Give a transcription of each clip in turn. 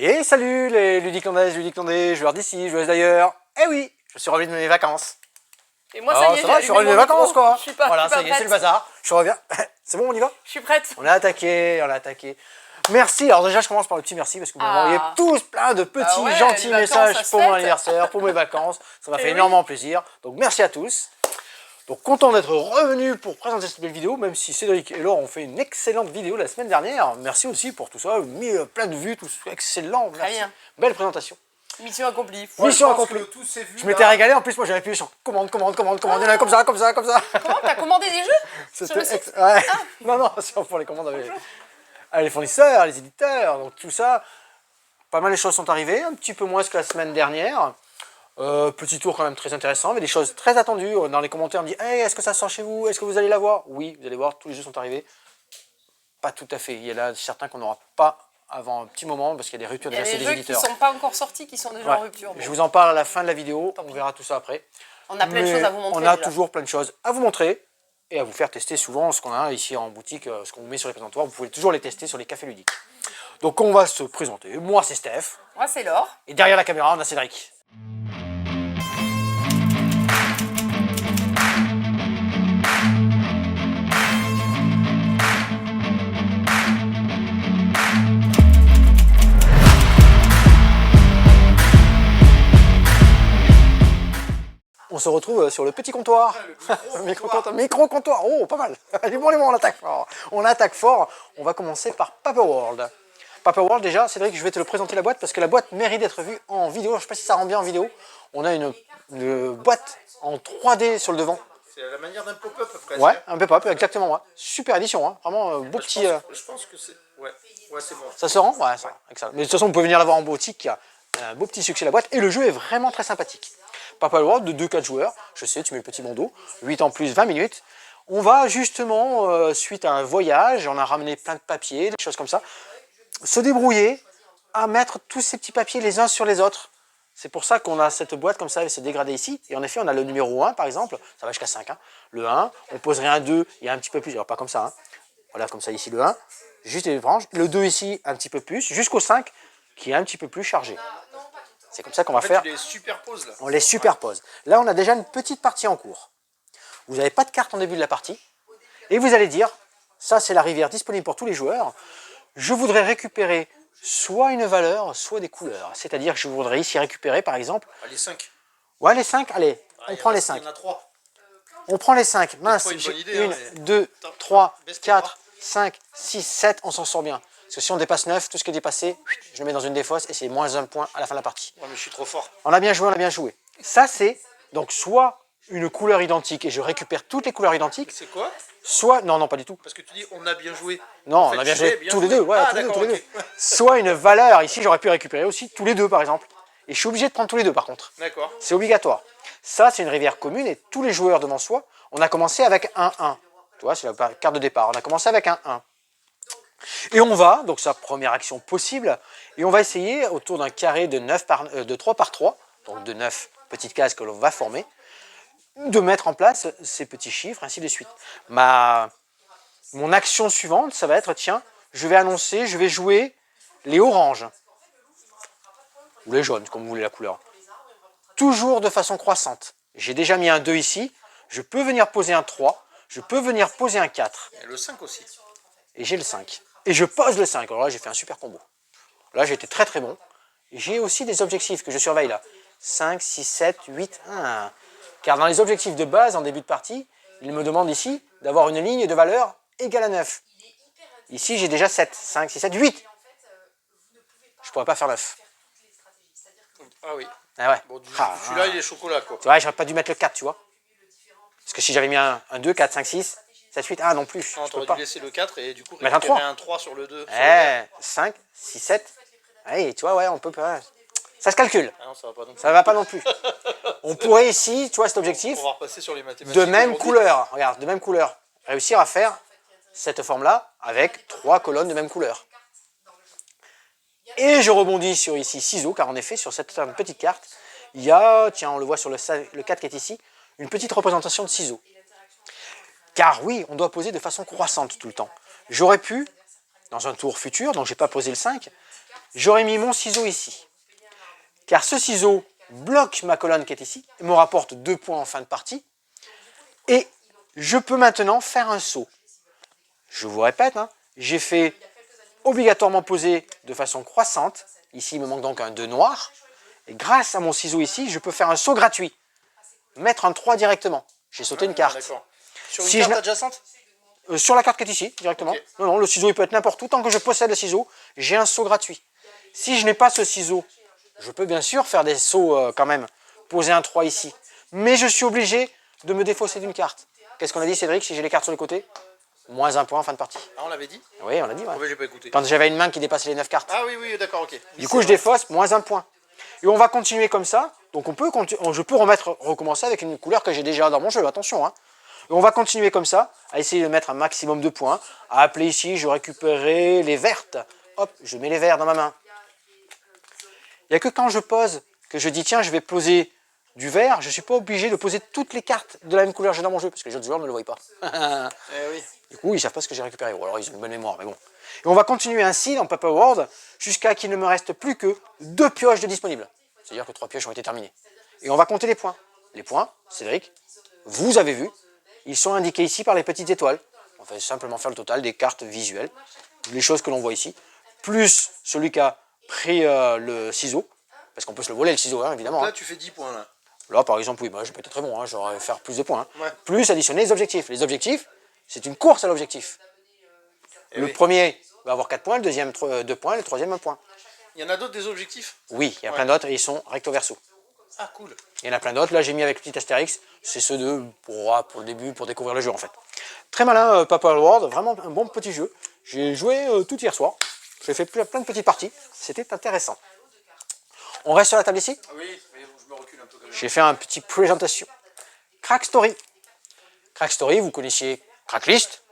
Et salut les ludiclandaises, ludiclandais, joueurs d'ici, joueuses d'ailleurs. Eh oui, je suis revenu de mes vacances. Et moi, ça y est, ça va, je suis revenu de mes vacances quoi. Je suis pas, voilà, je suis ça pas y est, c'est prête. le bazar. Je reviens. C'est bon, on y va? Je suis prête. On a attaqué, on a attaqué. Merci, alors déjà je commence par le petit merci parce que vous m'avez envoyé tous plein de petits ouais, gentils les vacances, messages ça se pour mon fête. anniversaire, pour mes vacances. Ça m'a fait oui. énormément plaisir. Donc merci à tous. Donc content d'être revenu pour présenter cette belle vidéo, même si Cédric et Laure ont fait une excellente vidéo la semaine dernière. Merci aussi pour tout ça, mis plein de vues, tout excellent. Merci. Très bien. Belle présentation. Mission accomplie. Mission accomplie. Je m'étais régalé, en plus moi j'avais appuyé sur commande, il y en a comme ça. Comment t'as commandé des jeux sur le site? Ouais. Non, c'est pour les commandes avec les fournisseurs, les éditeurs, donc tout ça. Pas mal de choses sont arrivées, un petit peu moins que la semaine dernière. Petit tour quand même très intéressant, mais des choses très attendues. Dans les commentaires, on me dit hey, est-ce que ça sort chez vous? Est-ce que vous allez la voir? Oui, vous allez voir, tous les jeux sont arrivés. Pas tout à fait. Il y a là certains qu'on n'aura pas avant un petit moment parce qu'il y a des ruptures déjà, c'est des éditeurs. Il y a des jeux qui ne sont pas encore sortis, qui sont déjà en rupture. Bon. Je vous en parle à la fin de la vidéo, on verra tout ça après. On a plein de choses à vous montrer. On a toujours plein de choses à vous montrer et à vous faire tester souvent ce qu'on a ici en boutique, ce qu'on vous met sur les présentoirs. Vous pouvez toujours les tester sur les cafés ludiques. Donc on va se présenter. Moi c'est Steph. Moi c'est Laure. Et derrière la caméra on a Cédric. On se retrouve sur le petit comptoir. Micro-comptoir. Oh, pas mal. Allez, bon, on attaque fort. On attaque fort. On va commencer par Paper World. Paper World, déjà, Cédric, je vais te le présenter la boîte parce que la boîte mérite d'être vue en vidéo. Je ne sais pas si ça rend bien en vidéo. On a une boîte en 3D sur le devant. C'est à la manière d'un pop-up presque. Ouais, un pop-up, exactement. Ouais. Super édition, hein. Vraiment beau petit. Je pense que c'est. Ouais, c'est bon. Ça se rend? Ouais, ça. Excellent. Mais de toute façon, vous pouvez venir la voir en boutique. Il y a un beau petit succès la boîte et le jeu est vraiment très sympathique. Paper World de 2-4 joueurs, je sais, tu mets le petit bandeau, 8 en plus, 20 minutes. On va justement, suite à un voyage, on a ramené plein de papiers, des choses comme ça, se débrouiller à mettre tous ces petits papiers les uns sur les autres. C'est pour ça qu'on a cette boîte comme ça, avec ce dégradé ici. Et en effet, on a le numéro 1 par exemple, ça va jusqu'à 5. Hein. Le 1, on poserait un 2, il y a un petit peu plus, alors pas comme ça. Hein. Voilà, comme ça ici le 1, juste les branches. Le 2 ici, un petit peu plus, jusqu'au 5, qui est un petit peu plus chargé. C'est comme ça qu'on va faire. Tu les superposes là. On les superpose. Là, on a déjà une petite partie en cours. Vous n'avez pas de carte en début de la partie. Et vous allez dire, ça c'est la rivière disponible pour tous les joueurs. Je voudrais récupérer soit une valeur, soit des couleurs. C'est-à-dire que je voudrais ici récupérer par exemple... Les 5. Ouais, les 5, allez, on prend les 5. Il y en a 3. On prend les 5. Mince, j'ai 1, 2, 3, 4, 5, 6, 7, on s'en sort bien. Parce que si on dépasse 9, tout ce qui est dépassé, je le mets dans une défausse et c'est moins 1 point à la fin de la partie. Ouais, mais je suis trop fort. On a bien joué, on a bien joué. Ça, c'est donc soit une couleur identique et je récupère toutes les couleurs identiques. C'est quoi? Soit, non, pas du tout. Parce que tu dis on a bien joué. Non, en fait, on a bien joué tous les deux. Ouais, ah, tous les deux. okay. Soit une valeur, ici j'aurais pu récupérer aussi tous les deux par exemple. Et je suis obligé de prendre tous les deux par contre. D'accord. C'est obligatoire. Ça, c'est une rivière commune et tous les joueurs devant soi, on a commencé avec un 1. Tu vois, c'est la carte de départ. On a commencé avec un 1. Et on va, donc sa première action possible, et on va essayer autour d'un carré de 3 par 3, donc de 9 petites cases que l'on va former, de mettre en place ces petits chiffres, ainsi de suite. Mon action suivante, ça va être, tiens, je vais annoncer, je vais jouer les oranges, ou les jaunes, comme vous voulez la couleur. Toujours de façon croissante. J'ai déjà mis un 2 ici, je peux venir poser un 3, je peux venir poser un 4. Et le 5 aussi. Et j'ai le 5. Et je pose le 5. Alors là, j'ai fait un super combo. Là, j'ai été très très bon. J'ai aussi des objectifs que je surveille là. 5, 6, 7, 8, 1. Car dans les objectifs de base, en début de partie, il me demande ici d'avoir une ligne de valeur égale à 9. Ici, j'ai déjà 7, 5, 6, 7, 8. Je ne pourrais pas faire 9. Ah oui. Ah ouais. Bon, celui-là, il est chocolat quoi. Tu vois, j'aurais pas dû mettre le 4, tu vois. Parce que si j'avais mis un 2, 4, 5, 6, 7, 8, non plus. Non, tu aurais dû laisser le 4 et du coup récupérer un 3 sur le 2. 5, 6, 7. Allez, tu vois, ouais, on peut pas. Ça se calcule. Ah non, ça va pas non plus. Ça va pas non plus. On pourrait ici, tu vois cet objectif, on va repasser sur les mathématiques de même couleur. Regarde, de même couleur. Réussir à faire cette forme-là avec 3 colonnes de même couleur. Et je rebondis sur ici ciseaux, car en effet, sur cette petite carte, il y a, tiens, on le voit sur le 4 qui est ici, une petite représentation de ciseaux. Car oui, on doit poser de façon croissante tout le temps. J'aurais pu, dans un tour futur, donc je n'ai pas posé le 5, j'aurais mis mon ciseau ici. Car ce ciseau bloque ma colonne qui est ici, et me rapporte 2 points en fin de partie. Et je peux maintenant faire un saut. Je vous répète, hein, j'ai fait obligatoirement poser de façon croissante. Ici, il me manque donc un 2 noir. Et grâce à mon ciseau ici, je peux faire un saut gratuit. Mettre un 3 directement. J'ai sauté une carte. D'accord. Sur une Si carte je- adjacente? Sur la carte qui est ici, directement. Ok. Non, non, le ciseau, il peut être n'importe où. Tant que je possède le ciseau, j'ai un saut gratuit. Si je n'ai pas ce ciseau, je peux bien sûr faire des sauts quand même. Poser un 3 ici. Mais je suis obligé de me défausser d'une carte. Qu'est-ce qu'on a dit, Cédric, si j'ai les cartes sur les côtés? Moins 1 point en fin de partie. Ah, on l'avait dit? Oui, on l'a dit, ouais. Ah ouais, j'ai pas écouté. Quand j'avais une main qui dépassait les 9 cartes. Ah oui, oui, d'accord, ok. Du coup, je défausse, moins 1 point. Et on va continuer comme ça. Donc je peux recommencer avec une couleur que j'ai déjà dans mon jeu, attention. Hein. Et on va continuer comme ça, à essayer de mettre un maximum de points. À appeler ici, je récupérerai les vertes. Hop, je mets les verts dans ma main. Il n'y a que quand je pose, que je dis tiens, je vais poser du vert, je ne suis pas obligé de poser toutes les cartes de la même couleur que j'ai dans mon jeu, parce que les autres joueurs ne le voient pas. Eh oui. Du coup, ils ne savent pas ce que j'ai récupéré. Ou alors ils ont une bonne mémoire, mais bon. Et on va continuer ainsi dans Paper World jusqu'à qu'il ne me reste plus que 2 pioches de disponibles. C'est-à-dire que 3 pioches ont été terminées. Et on va compter les points. Les points, Cédric, vous avez vu, ils sont indiqués ici par les petites étoiles. On va simplement faire le total des cartes visuelles, les choses que l'on voit ici, plus celui qui a pris le ciseau, parce qu'on peut se le voler le ciseau, hein, évidemment. Là, Hein. tu fais 10 points, là. Là, par exemple, oui, moi, j'ai pas été très bon, hein, j'aurais faire plus de points. Hein. Ouais. Plus additionner les objectifs. Les objectifs, c'est une course à l'objectif. Eh Le oui. premier va avoir 4 points, le deuxième 2 points, le troisième 1 point. Il y en a d'autres des objectifs? Oui, il y a Ouais. plein d'autres et ils sont recto verso. Ah, cool. Il y en a plein d'autres, là j'ai mis avec le petit astérix, c'est ceux de pour le début, pour découvrir le jeu en fait. Très malin Paper World, vraiment un bon petit jeu. J'ai joué tout hier soir, j'ai fait plein de petites parties, c'était intéressant. On reste sur la table ici. Oui, mais je me recule un peu quand même. J'ai fait un petit présentation. Crack Story. Crack Story, vous connaissiez Cracklist,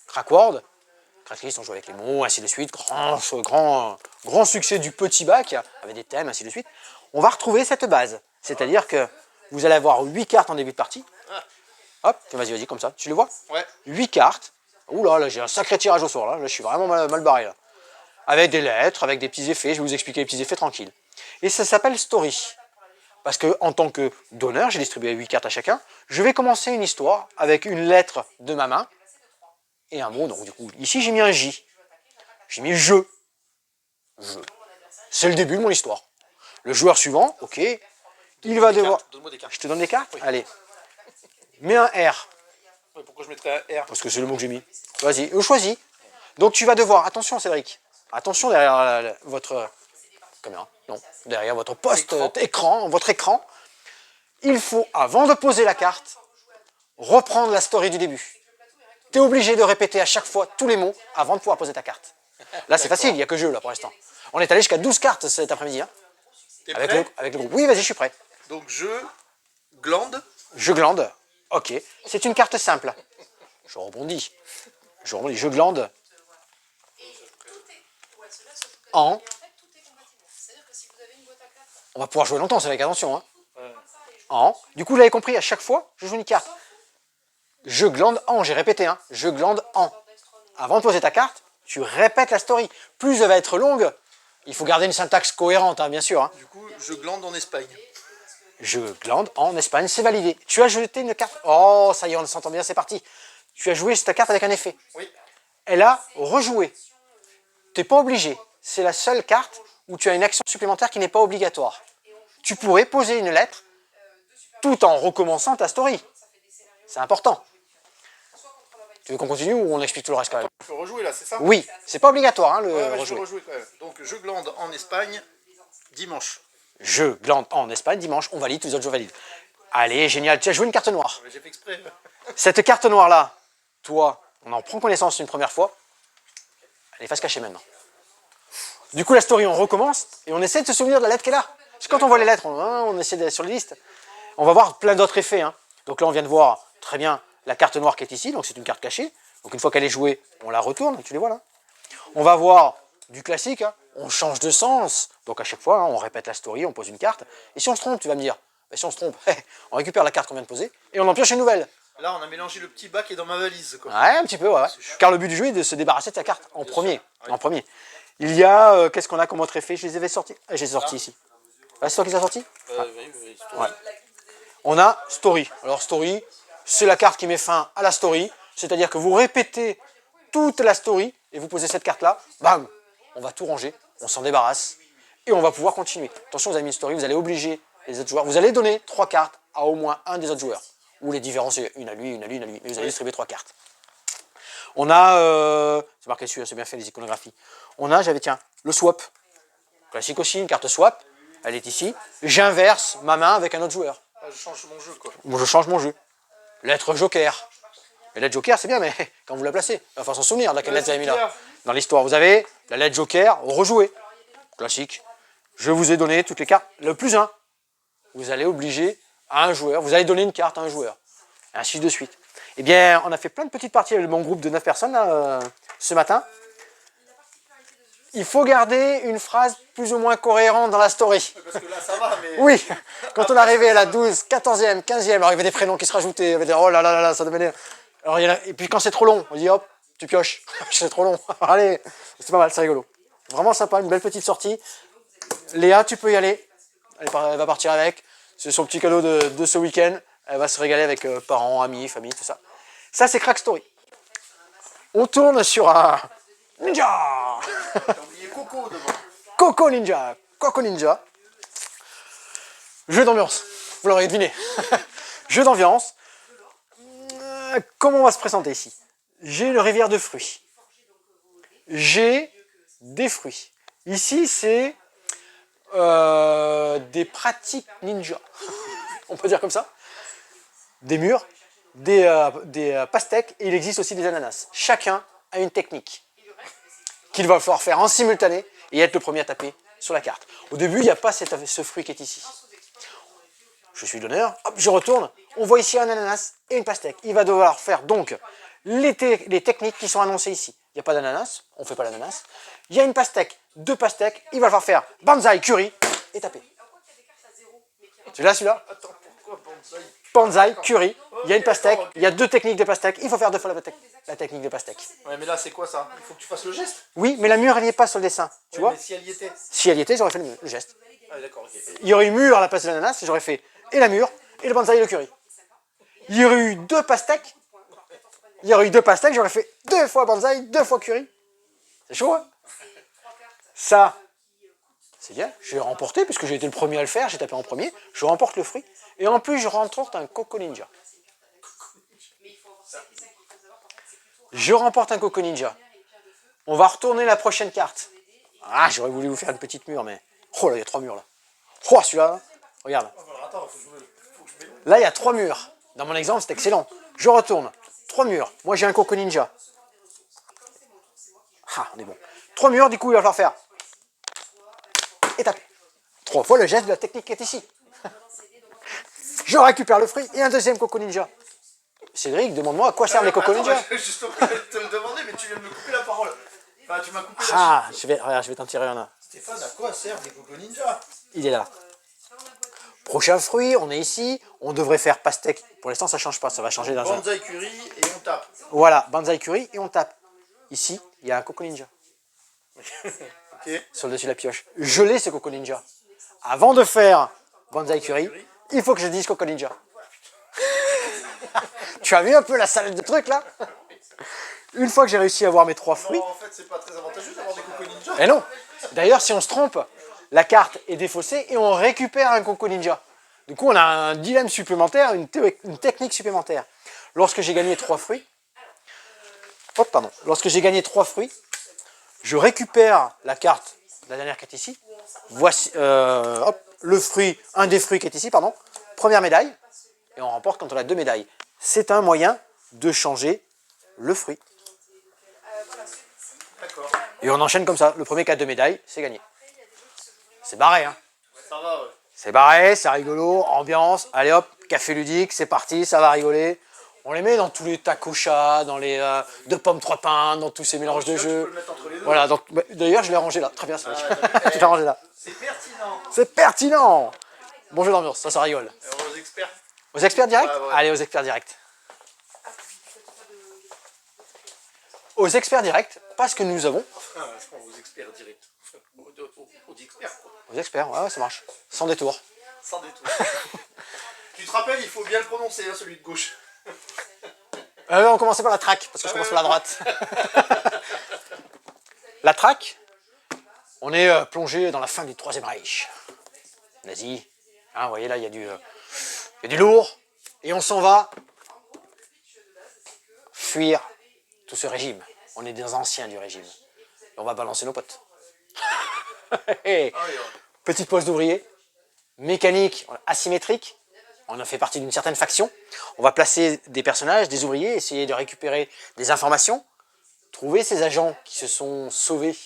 Crackword. Cracklist, on joue avec les mots, ainsi de suite. Grand succès du petit bac, avec des thèmes, ainsi de suite. On va retrouver cette base. C'est-à-dire que vous allez avoir 8 cartes en début de partie. Hop, vas-y, comme ça. Tu le vois? Ouais. 8 cartes. Ouh là, j'ai un sacré tirage au sort. Là, je suis vraiment mal barré. Là. Avec des lettres, avec des petits effets. Je vais vous expliquer les petits effets tranquilles. Et ça s'appelle Story. Parce que en tant que donneur, j'ai distribué 8 cartes à chacun. Je vais commencer une histoire avec une lettre de ma main et un mot. Donc du coup, ici j'ai mis un J. J'ai mis je. C'est le début de mon histoire. Le joueur suivant, ok, il va devoir... Donne-moi des cartes. Je te donne des cartes? Oui. Allez. Mets un R, Ouais, pourquoi je mettrais un R? parce que c'est le mot que j'ai mis. Vas-y, choisis. Donc tu vas devoir... Attention Cédric. Attention derrière votre caméra. Non, derrière votre poste écran, votre écran. Il faut, avant de poser la carte, reprendre la story du début. Tu es obligé de répéter à chaque fois tous les mots avant de pouvoir poser ta carte. Là, c'est facile, il n'y a que jeu là pour l'instant. On est allé jusqu'à 12 cartes cet après-midi. Hein, T'es avec, prêt? avec le groupe. Oui, vas-y, je suis prêt. Donc, je glande. Je glande. Ok. C'est une carte simple. Je rebondis. Je glande. En. On va pouvoir jouer longtemps, c'est avec attention. Hein. En. Du coup, vous l'avez compris, à chaque fois, je joue une carte. Je glande en. J'ai répété, hein. Je glande en. Avant de poser ta carte, tu répètes la story. Plus elle va être longue, il faut garder une syntaxe cohérente, hein, bien sûr. Hein. Du coup, je glande en Espagne. Je glande en Espagne, c'est validé. Tu as jeté une carte. Oh, ça y est, on s'entend bien, c'est parti. Tu as joué ta carte avec un effet. Oui. Elle a rejoué. Tu n'es pas obligé. C'est la seule carte où tu as une action supplémentaire qui n'est pas obligatoire. Tu pourrais poser une lettre tout en recommençant ta story. C'est important. Tu veux qu'on continue ou on explique tout le reste quand même? Il faut rejouer là, c'est ça? Oui, c'est pas obligatoire hein, le Ouais, je vais rejouer. rejouer quand même. Donc, je glande en Espagne dimanche. Je glande en Espagne dimanche, on valide, tous les autres jours valident. Allez, génial, tu as joué une carte noire. J'ai fait exprès. Cette carte noire-là, toi, on en prend connaissance une première fois. Elle est face cachée maintenant. Du coup, la story, on recommence et on essaie de se souvenir de la lettre qu'elle a. Parce que quand on voit les lettres, on essaie d'aller sur les listes. On va voir plein d'autres effets. Hein. Donc là, on vient de voir très bien la carte noire qui est ici. Donc c'est une carte cachée. Donc une fois qu'elle est jouée, on la retourne. Tu les vois là. On va voir du classique. Hein. On change de sens. Donc à chaque fois, hein, on répète la story, on pose une carte. Et si on se trompe, tu vas me dire, ben, si on se trompe, on récupère la carte qu'on vient de poser et on en pioche une nouvelle. Là, on a mélangé le petit bac et dans ma valise. Quoi. Ouais, un petit peu, ouais. Car le but du jeu est de se débarrasser de sa carte en premier. sûr, oui. En premier. Il y a, qu'est-ce qu'on a comme autre effet? Je les avais sortis. Ah, je les ai sortis ici. Ah, c'est toi qui les as sortis? Oui, Ouais. On a Story. Alors Story, c'est la carte qui met fin à la story. C'est-à-dire que vous répétez toute la story et vous posez cette carte-là. Bam! On va tout ranger, on s'en débarrasse et on va pouvoir continuer. Attention, vous avez mis une story, vous allez obliger les autres joueurs. Vous allez donner 3 cartes à au moins un des autres joueurs. Ou les différences, c'est une à lui, une à lui, une à lui. Mais vous allez distribuer 3 cartes. On a, c'est marqué dessus, c'est bien fait les iconographies. On a, j'avais, tiens, le swap. Classique aussi, une carte swap. Elle est ici. J'inverse ma main avec un autre joueur. Ah, je change mon jeu, quoi. Bon, je change mon jeu. Lettre joker. Et lettre joker, c'est bien, mais quand vous la placez, il va falloir s'en souvenir de laquelle lettre vous avez mis là. Dans l'histoire, vous avez la lettre joker rejouée. Classique. Je vous ai donné toutes les cartes. Le plus 1. Vous allez obliger à un joueur, vous allez donner une carte à un joueur. Et ainsi de suite. Eh bien, on a fait plein de petites parties avec mon groupe de 9 personnes là, ce matin. Il faut garder une phrase plus ou moins cohérente dans la story. Parce que là, ça va, mais... Oui, quand on arrivait à la 12, 14e, 15e, alors il y avait des prénoms qui se rajoutaient, il y avait des oh là là là là, ça devenait... Alors, et puis quand c'est trop long, on dit hop, tu pioches, c'est trop long, allez, c'est pas mal, c'est rigolo. Vraiment sympa, une belle petite sortie. Léa, tu peux y aller, elle va partir avec, c'est son petit cadeau de ce week-end, elle va se régaler avec parents, amis, famille, tout ça. Ça, c'est Crack Story. On tourne sur un Ninja. T'as oublié Coco devant. Coco Ninja. Coco Ninja. Jeu d'ambiance. Vous l'aurez deviné. Jeu d'ambiance. Comment on va se présenter ici? J'ai une rivière de fruits. J'ai des fruits. Ici, c'est des pratiques ninja. On peut dire comme ça. Des murs, des pastèques et il existe aussi des ananas. Chacun a une technique qu'il va falloir faire en simultané et être le premier à taper sur la carte. Au début, il n'y a pas ce fruit qui est ici. Je suis l'honneur, hop, je retourne. On voit ici un ananas et une pastèque. Il va devoir faire donc les techniques qui sont annoncées ici. Il n'y a pas d'ananas, on ne fait pas l'ananas. Il y a une pastèque, 2 pastèques. Il va falloir faire banzai, curry et taper. Celui-là Attends, pourquoi Banzai? Banzai, curry, il y a une pastèque, il y a 2 techniques de pastèque. Il faut faire 2 fois la technique de pastèque. Ouais, mais là, c'est quoi ça? Il faut que tu fasses le geste. Oui, mais la mûre, elle n'y est pas sur le dessin. Tu vois? Mais si elle y était. Si elle y était, j'aurais fait le geste. Ah, d'accord, ok. Il y aurait eu mûre à la place de l'ananas, j'aurais fait et la mûre, et le banzai et le curry. Il y aurait eu 2 pastèques. J'aurais fait 2 fois banzai, 2 fois curry. C'est chaud, hein? Ça, c'est bien. J'ai remporté, puisque j'ai été le premier à le faire, j'ai tapé en premier. Je remporte le fruit. Et en plus, je remporte un Coco Ninja. Je remporte un Coco Ninja. On va retourner la prochaine carte. Ah, j'aurais voulu vous faire une petite mûre, mais... Oh là, il y a 3 murs, là. Oh, celui-là, regarde. Attends, faut que je mets... Là, il y a 3 murs. Dans mon exemple, c'est excellent. Je retourne. 3 murs. Moi, j'ai un Coco Ninja. Ah, on est bon. 3 murs, du coup, il va falloir faire. Et taper. 3 fois le geste de la technique qui est ici. Je récupère le fruit et un deuxième Coco Ninja. Cédric, demande-moi à quoi servent les Coco Ninja. Justement, je vais te le demander, mais tu viens de me couper la parole. Enfin, tu m'as coupé la... Ah, regarde, je vais t'en tirer un là. Stéphane, à quoi servent les Coco Ninja? Il est là. Prochain fruit, on est ici. On devrait faire pastèque. Pour l'instant, ça ne change pas. Ça va changer dans un... Banzai curry et on tape. Voilà, banzai curry et on tape. Ici, il y a un Coco Ninja. Ok. Sur le dessus de la pioche. Je l'ai, ce Coco Ninja. Avant de faire banzai curry, il faut que je dise Coco Ninja. Tu as vu un peu la salade de trucs là? Une fois que j'ai réussi à avoir mes 3 fruits... Non, en fait, c'est pas très avantageux d'avoir des Coco Ninja. Eh non. D'ailleurs, si on se trompe, la carte est défaussée et on récupère un Coco Ninja. Du coup, on a un dilemme supplémentaire, une technique supplémentaire. Lorsque j'ai gagné 3 fruits... Hop, pardon. Lorsque j'ai gagné 3 fruits, je récupère la carte, la dernière qui est ici. Voici, hop, le fruit, un des fruits qui est ici, pardon. Première médaille. Et on remporte quand on a 2 médailles. C'est un moyen de changer le fruit. D'accord. Et on enchaîne comme ça. Le premier qui a 2 médailles, c'est gagné. C'est barré, hein. Ça va, ouais. C'est barré, c'est rigolo, ambiance. Allez hop, café ludique, c'est parti, ça va rigoler. On les met dans tous les tacochas, dans les 2 pommes 3 pains, dans tous ces mélanges de Tu peux jeux. le mettre entre les deux. Voilà, donc d'ailleurs je l'ai rangé là. Très bien, ça. Tu l'as rangé là. C'est pertinent. C'est pertinent. Bon jeu d'ambiance, ça rigole. Aux experts. Aux experts directs? Ouais, ouais. Allez, aux experts directs. aux experts directs, parce que nous avons... Enfin, aux experts directs. Aux experts, quoi. Aux experts, ouais, ça marche. Sans détour. Sans détour. Tu te rappelles, il faut bien le prononcer, hein, celui de gauche. On commençait par la track, parce que je commence par la droite. La track, on est plongé dans la fin du Troisième Reich. Nazi. Hein, vous voyez là, il y a du lourd. Et on s'en va fuir tout ce régime. On est des anciens du régime. Et on va balancer nos potes. Petite pause d'ouvrier. Mécanique asymétrique. On a fait partie d'une certaine faction. On va placer des personnages, des ouvriers, essayer de récupérer des informations, trouver ces agents qui se sont sauvés,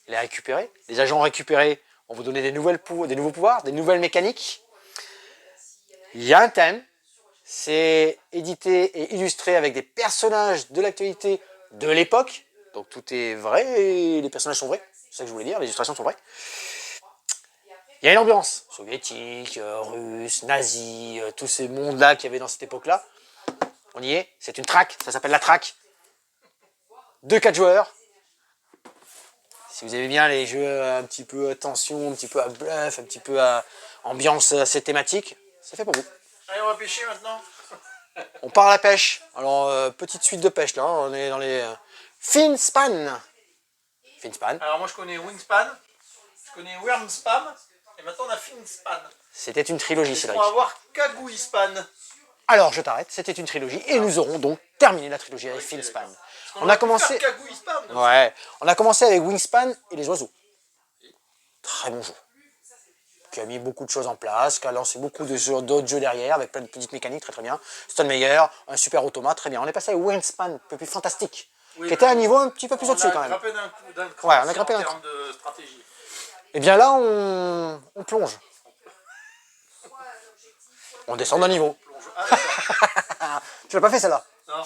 les récupérer. Les agents récupérés, on vous donner des nouveaux pouvoirs, des nouvelles mécaniques. Il y a un thème, c'est édité et illustré avec des personnages de l'actualité de l'époque. Donc tout est vrai, et les personnages sont vrais, c'est ça que je voulais dire, les illustrations sont vraies. Il y a une ambiance soviétique, russe, nazi, tous ces mondes-là qu'il y avait dans cette époque-là. On y est, c'est une track, ça s'appelle la track. 2-4 joueurs. Si vous aimez bien les jeux un petit peu à tension, un petit peu à bluff, un petit peu à ambiance assez thématique, c'est fait pour vous. Allez, on va pêcher maintenant. On part à la pêche. Alors, petite suite de pêche là, on est dans les Finspan. Finspan. Alors moi je connais Wingspan, je connais Wormspam, et maintenant on a Finspan. C'était une trilogie, On Cédric. va avoir Kagouispan. Alors, je t'arrête, c'était une trilogie, et nous aurons donc terminé la trilogie avec Finspan. On a commencé... Kagouispan. Ouais, on a commencé avec Wingspan et les oiseaux. Très bon jeu. Qui a mis beaucoup de choses en place, qui a lancé beaucoup d'autres jeux derrière, avec plein de petites mécaniques, très très bien. Stonemeyer, un super automate, très bien. On est passé avec Wingspan, un peu plus fantastique, qui était à un niveau un petit peu plus au-dessus quand même. On a grimpé d'un cran, Ouais, on a grimpé d'un en cran. termes de stratégie. Et bien là, on plonge. On descend d'un niveau. Ah, d'accord. Tu l'as pas fait celle-là? Non.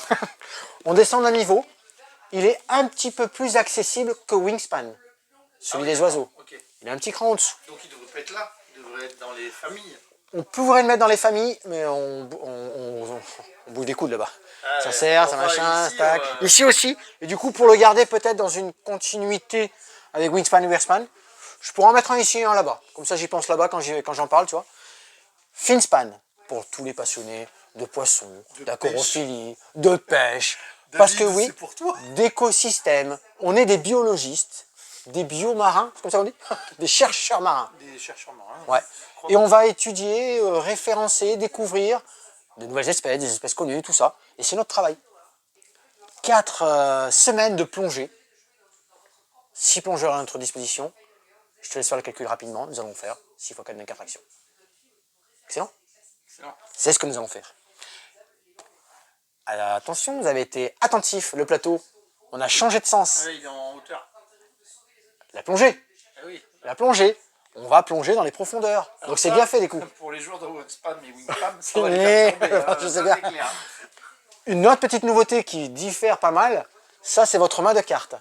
On descend d'un niveau. Il est un petit peu plus accessible que Wingspan, celui des oiseaux. Ok. Il a un petit cran en dessous. Donc il devrait pas être là, il devrait être dans les familles. On pourrait le mettre dans les familles, mais on bouge des coudes là-bas. Ah, Ça ouais. sert, ça Enfin, machin, ici, tac. Ici aussi. Et du coup, pour le garder peut-être dans une continuité avec Wingspan et Wingspan, je pourrais en mettre un ici et un là-bas. Comme ça, j'y pense là-bas quand j'en parle, tu vois. Finspan, pour tous les passionnés de poissons, d'aquarophilie, de pêche. Parce que oui, d'écosystème. On est des biologistes, des biomarins, c'est comme ça qu'on dit, des chercheurs marins. Des chercheurs marins. Ouais. Et on va étudier, référencer, découvrir de nouvelles espèces, des espèces connues, tout ça. Et c'est notre travail. 4 semaines de plongée. 6 plongeurs à notre disposition. Je te laisse faire le calcul rapidement. Nous allons faire 6 x 4, 24 actions. Excellent. Excellent. C'est ce que nous allons faire. Alors, attention, vous avez été attentifs. Le plateau, on a changé de sens. Ah oui, il est en hauteur. La plongée. Ah oui. La plongée. On va plonger dans les profondeurs. Alors donc c'est ça, bien fait des coups. Pour les joueurs de Wingspan et Wingspan, ça va les faire tomber, Je sais ça, bien. c'est clair. Une autre petite nouveauté qui diffère pas mal, ça c'est votre main de carte.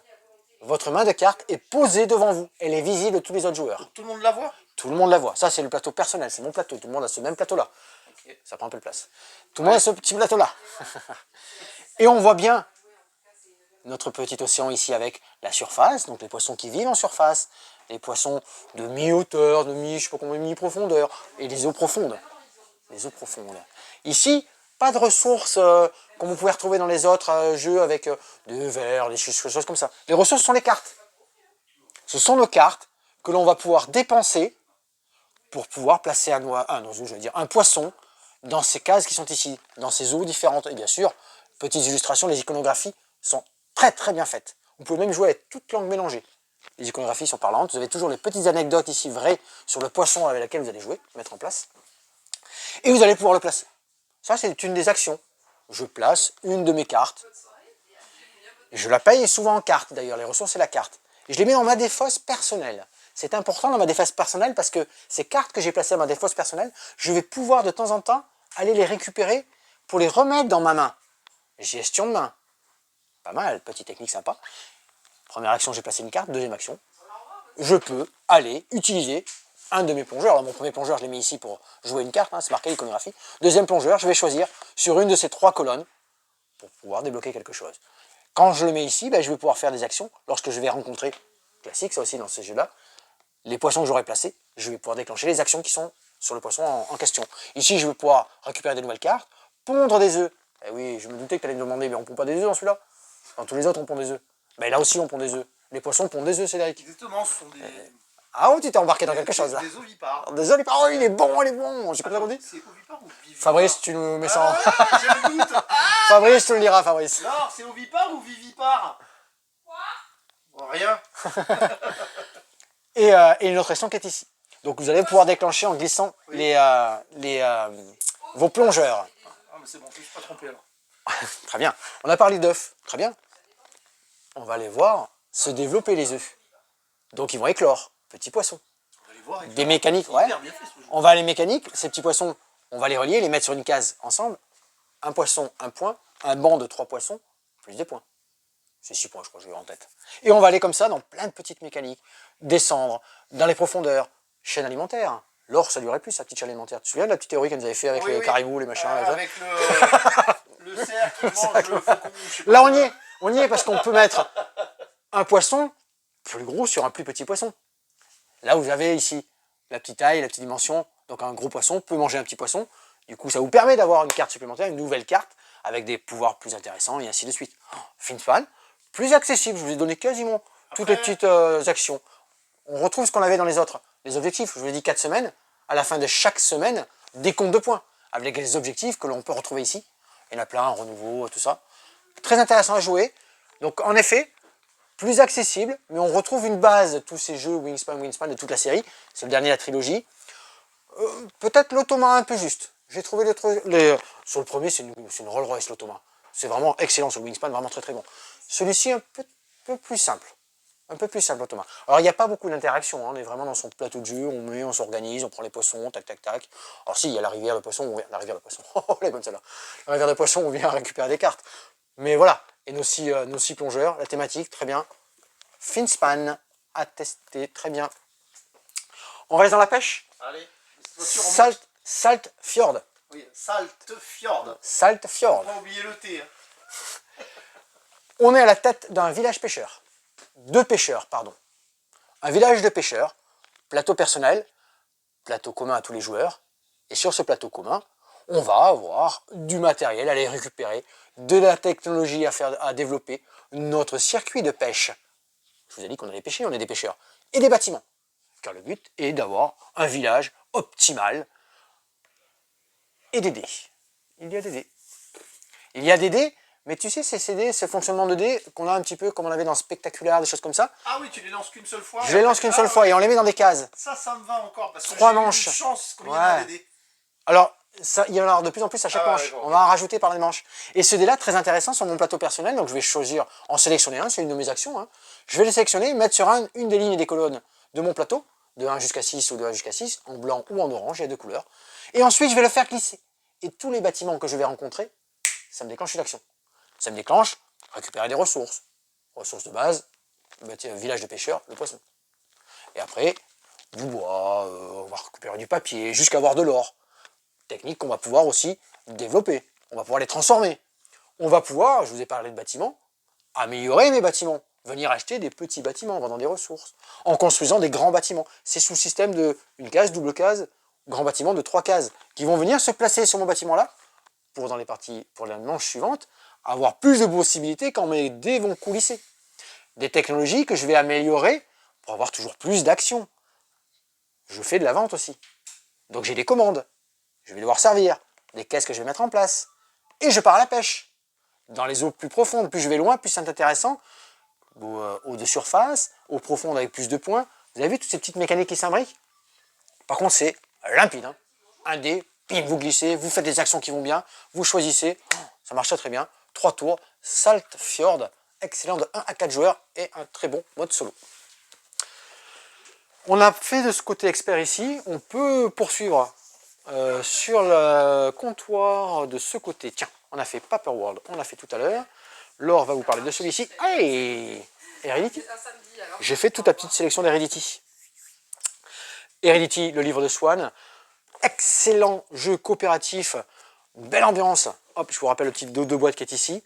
Votre main de carte est posée devant vous. Elle est visible de tous les autres joueurs. Tout le monde la voit. Tout le monde la voit. Ça c'est le plateau personnel, c'est mon plateau. Tout le monde a ce même plateau-là. Okay. Ça prend un peu de place. Tout le monde a ce petit plateau-là. Et on voit bien notre petit océan ici avec la surface, donc les poissons qui vivent en surface, les poissons de mi-hauteur, de je sais pas comment, mi-profondeur, et les eaux profondes. Les eaux profondes. Ici, pas de ressources comme vous pouvez retrouver dans les autres jeux avec des verres, des choses comme ça. Les ressources sont les cartes. Ce sont nos cartes que l'on va pouvoir dépenser pour pouvoir placer un poisson dans ces cases qui sont ici, dans ces eaux différentes. Et bien sûr, petites illustrations, les iconographies sont très très bien faites. Vous pouvez même jouer avec toute langue mélangée. Les iconographies sont parlantes. Vous avez toujours les petites anecdotes ici vraies sur le poisson avec lequel vous allez jouer, mettre en place. Et vous allez pouvoir le placer. Ça, c'est une des actions. Je place une de mes cartes. Je la paye souvent en carte d'ailleurs. Les ressources, c'est la carte. Et je les mets dans ma défausse personnelle. C'est important dans ma défausse personnelle parce que ces cartes que j'ai placées dans ma défausse personnelle, je vais pouvoir de temps en temps aller les récupérer pour les remettre dans ma main. Gestion de main. Pas mal, petite technique sympa. Première action, j'ai placé une carte. Deuxième action, je peux aller utiliser un de mes plongeurs. Alors mon premier plongeur, je l'ai mis ici pour jouer une carte, hein, c'est marqué iconographie. Deuxième plongeur, je vais choisir sur une de ces 3 colonnes pour pouvoir débloquer quelque chose. Quand je le mets ici, ben, je vais pouvoir faire des actions lorsque je vais rencontrer, classique ça aussi dans ces jeux-là, les poissons que j'aurai placés, je vais pouvoir déclencher les actions qui sont sur le poisson en question. Ici, je vais pouvoir récupérer des nouvelles cartes, pondre des œufs. Eh oui, je me doutais que tu allais me demander, mais on ne pond pas des œufs dans celui-là? Dans tous les autres, on pond des œufs. Mais là aussi, on pond des œufs. Les poissons pondent des œufs, Cédric. Exactement, ce sont des... Ah oui, tu t'es embarqué dans quelque chose là. Des ovipares. Des ovipares, oh, il est bon, il est bon. C'est comme ça qu'on dit? C'est ovipare ou vivipare? Fabrice, tu nous mets ça en... Ah, j'ai le doute. Fabrice, tu le diras, Fabrice. Non, c'est ovipare ou vivipare? Quoi? Bon, rien. Et une autre action qui est ici. Donc vous allez pouvoir déclencher en glissant vos plongeurs. Ah, mais c'est bon, je ne suis pas trompé alors. Très bien. On a parlé d'œufs. Très bien. On va les voir se développer les œufs. Donc ils vont éclore. Petits poissons. On va les voir. Des mécaniques, ouais. Hyper bien fait, ce jeu. On va les mécaniques. Ces petits poissons, on va les relier, les mettre sur une case ensemble. Un poisson, un point. Un banc de 3 poissons, plus des points. C'est 6 points, je crois, je l'ai en tête. Et on va aller comme ça dans plein de petites mécaniques. Descendre dans les profondeurs. Chaîne alimentaire. L'or, ça durait plus, sa petite chaîne alimentaire. Tu te souviens de la petite théorie qu'elle nous avait fait avec les caribous, les machins là, avec le cerf qui mange le faucon. Je sais pas. Là, on y est parce qu'on peut mettre un poisson plus gros sur un plus petit poisson. Là, vous avez ici la petite taille, la petite dimension. Donc, un gros poisson peut manger un petit poisson. Du coup, ça vous permet d'avoir une carte supplémentaire, une nouvelle carte avec des pouvoirs plus intéressants et ainsi de suite. Finspan, plus accessible. Je vous ai donné quasiment toutes les petites actions. On retrouve ce qu'on avait dans les autres. Les objectifs, je vous ai dit 4 semaines. À la fin de chaque semaine, des comptes de points avec les objectifs que l'on peut retrouver ici. Il y en a plein, un renouveau, tout ça. Très intéressant à jouer. Donc, en effet, plus accessible, mais on retrouve une base de tous ces jeux Wingspan, de toute la série. C'est le dernier de la trilogie. Peut-être l'automa un peu juste. J'ai trouvé sur le premier, c'est une Rolls Royce l'automa. C'est vraiment excellent sur le Wingspan, vraiment très très bon. Celui-ci un peu plus simple. Un peu plus simple l'automa. Alors il n'y a pas beaucoup d'interaction, hein. On est vraiment dans son plateau de jeu, on s'organise, on prend les poissons, tac tac tac. Alors si, il y a la rivière de poissons, la rivière de poissons, oh elle est bonne celle-là. La rivière de poissons, on vient récupérer des cartes. Mais voilà, et nos six plongeurs, la thématique, très bien. Finspan, à tester, très bien. On reste dans la pêche. Allez, Salt Fjord. Oui, Salt Fjord. Salt Fjord. On va oublier le T. Hein. On est à la tête d'un village pêcheur. De pêcheurs, pardon. Un village de pêcheurs, plateau personnel, plateau commun à tous les joueurs. Et sur ce plateau commun, on va avoir du matériel à aller récupérer, de la technologie à développer, notre circuit de pêche. Je vous ai dit qu'on allait pêcher, on est des pêcheurs. Et des bâtiments. Car le but est d'avoir un village optimal et des dés. Il y a des dés. Il y a des dés, mais tu sais, c'est ces dés, ce fonctionnement de dés qu'on a un petit peu comme on avait dans Spectaculaire, des choses comme ça. Ah oui, tu les lances qu'une seule fois. Je les lance qu'une seule fois et on les met dans des cases. Ça me va encore parce que 3 j'ai manches. une chance comme il y Ouais. en a des dés. Alors, ça, il y en aura de plus en plus à chaque Ah ouais, manche. bon. On va en rajouter par les manches. Et ce dé-là, très intéressant sur mon plateau personnel, donc je vais choisir, en sélectionner un, c'est une de mes actions. Hein. Je vais les sélectionner, mettre sur une des lignes et des colonnes de mon plateau, de 1 jusqu'à 6 ou de 1 jusqu'à 6, en blanc ou en orange, il y a 2 couleurs. Et ensuite, je vais le faire glisser. Et tous les bâtiments que je vais rencontrer, ça me déclenche une action. Ça me déclenche récupérer des ressources. Ressources de base, village de pêcheurs, le poisson. Et après, du bois, on va récupérer du papier, jusqu'à avoir de l'or. Technique qu'on va pouvoir aussi développer. On va pouvoir les transformer. On va pouvoir, je vous ai parlé de bâtiments, améliorer mes bâtiments. Venir acheter des petits bâtiments en vendant des ressources. En construisant des grands bâtiments. C'est sous le système de une case, double case, grand bâtiment de 3 cases qui vont venir se placer sur mon bâtiment là pour dans les parties, pour la manche suivante, avoir plus de possibilités quand mes dés vont coulisser. Des technologies que je vais améliorer pour avoir toujours plus d'actions. Je fais de la vente aussi. Donc j'ai des commandes. Je vais devoir servir. Des caisses que je vais mettre en place. Et je pars à la pêche. Dans les eaux plus profondes, plus je vais loin, plus c'est intéressant. Eau de surface, eau profonde avec plus de points. Vous avez vu toutes ces petites mécaniques qui s'imbriquent? Par contre, c'est limpide. Hein. Un dé, pim, vous glissez, vous faites des actions qui vont bien, vous choisissez. Ça marche très bien. 3 tours. Salt Fjord, excellent de 1 à 4 joueurs et un très bon mode solo. On a fait de ce côté expert ici. On peut poursuivre sur le comptoir de ce côté. Tiens, on a fait Paper World, on l'a fait tout à l'heure. Laure va vous parler de celui-ci. Hey, Heredity. J'ai fait toute la petite sélection d'Heredity. Heredity, le livre de Swan. Excellent jeu coopératif. Belle ambiance. Hop, je vous rappelle le petit dos de boîte qui est ici.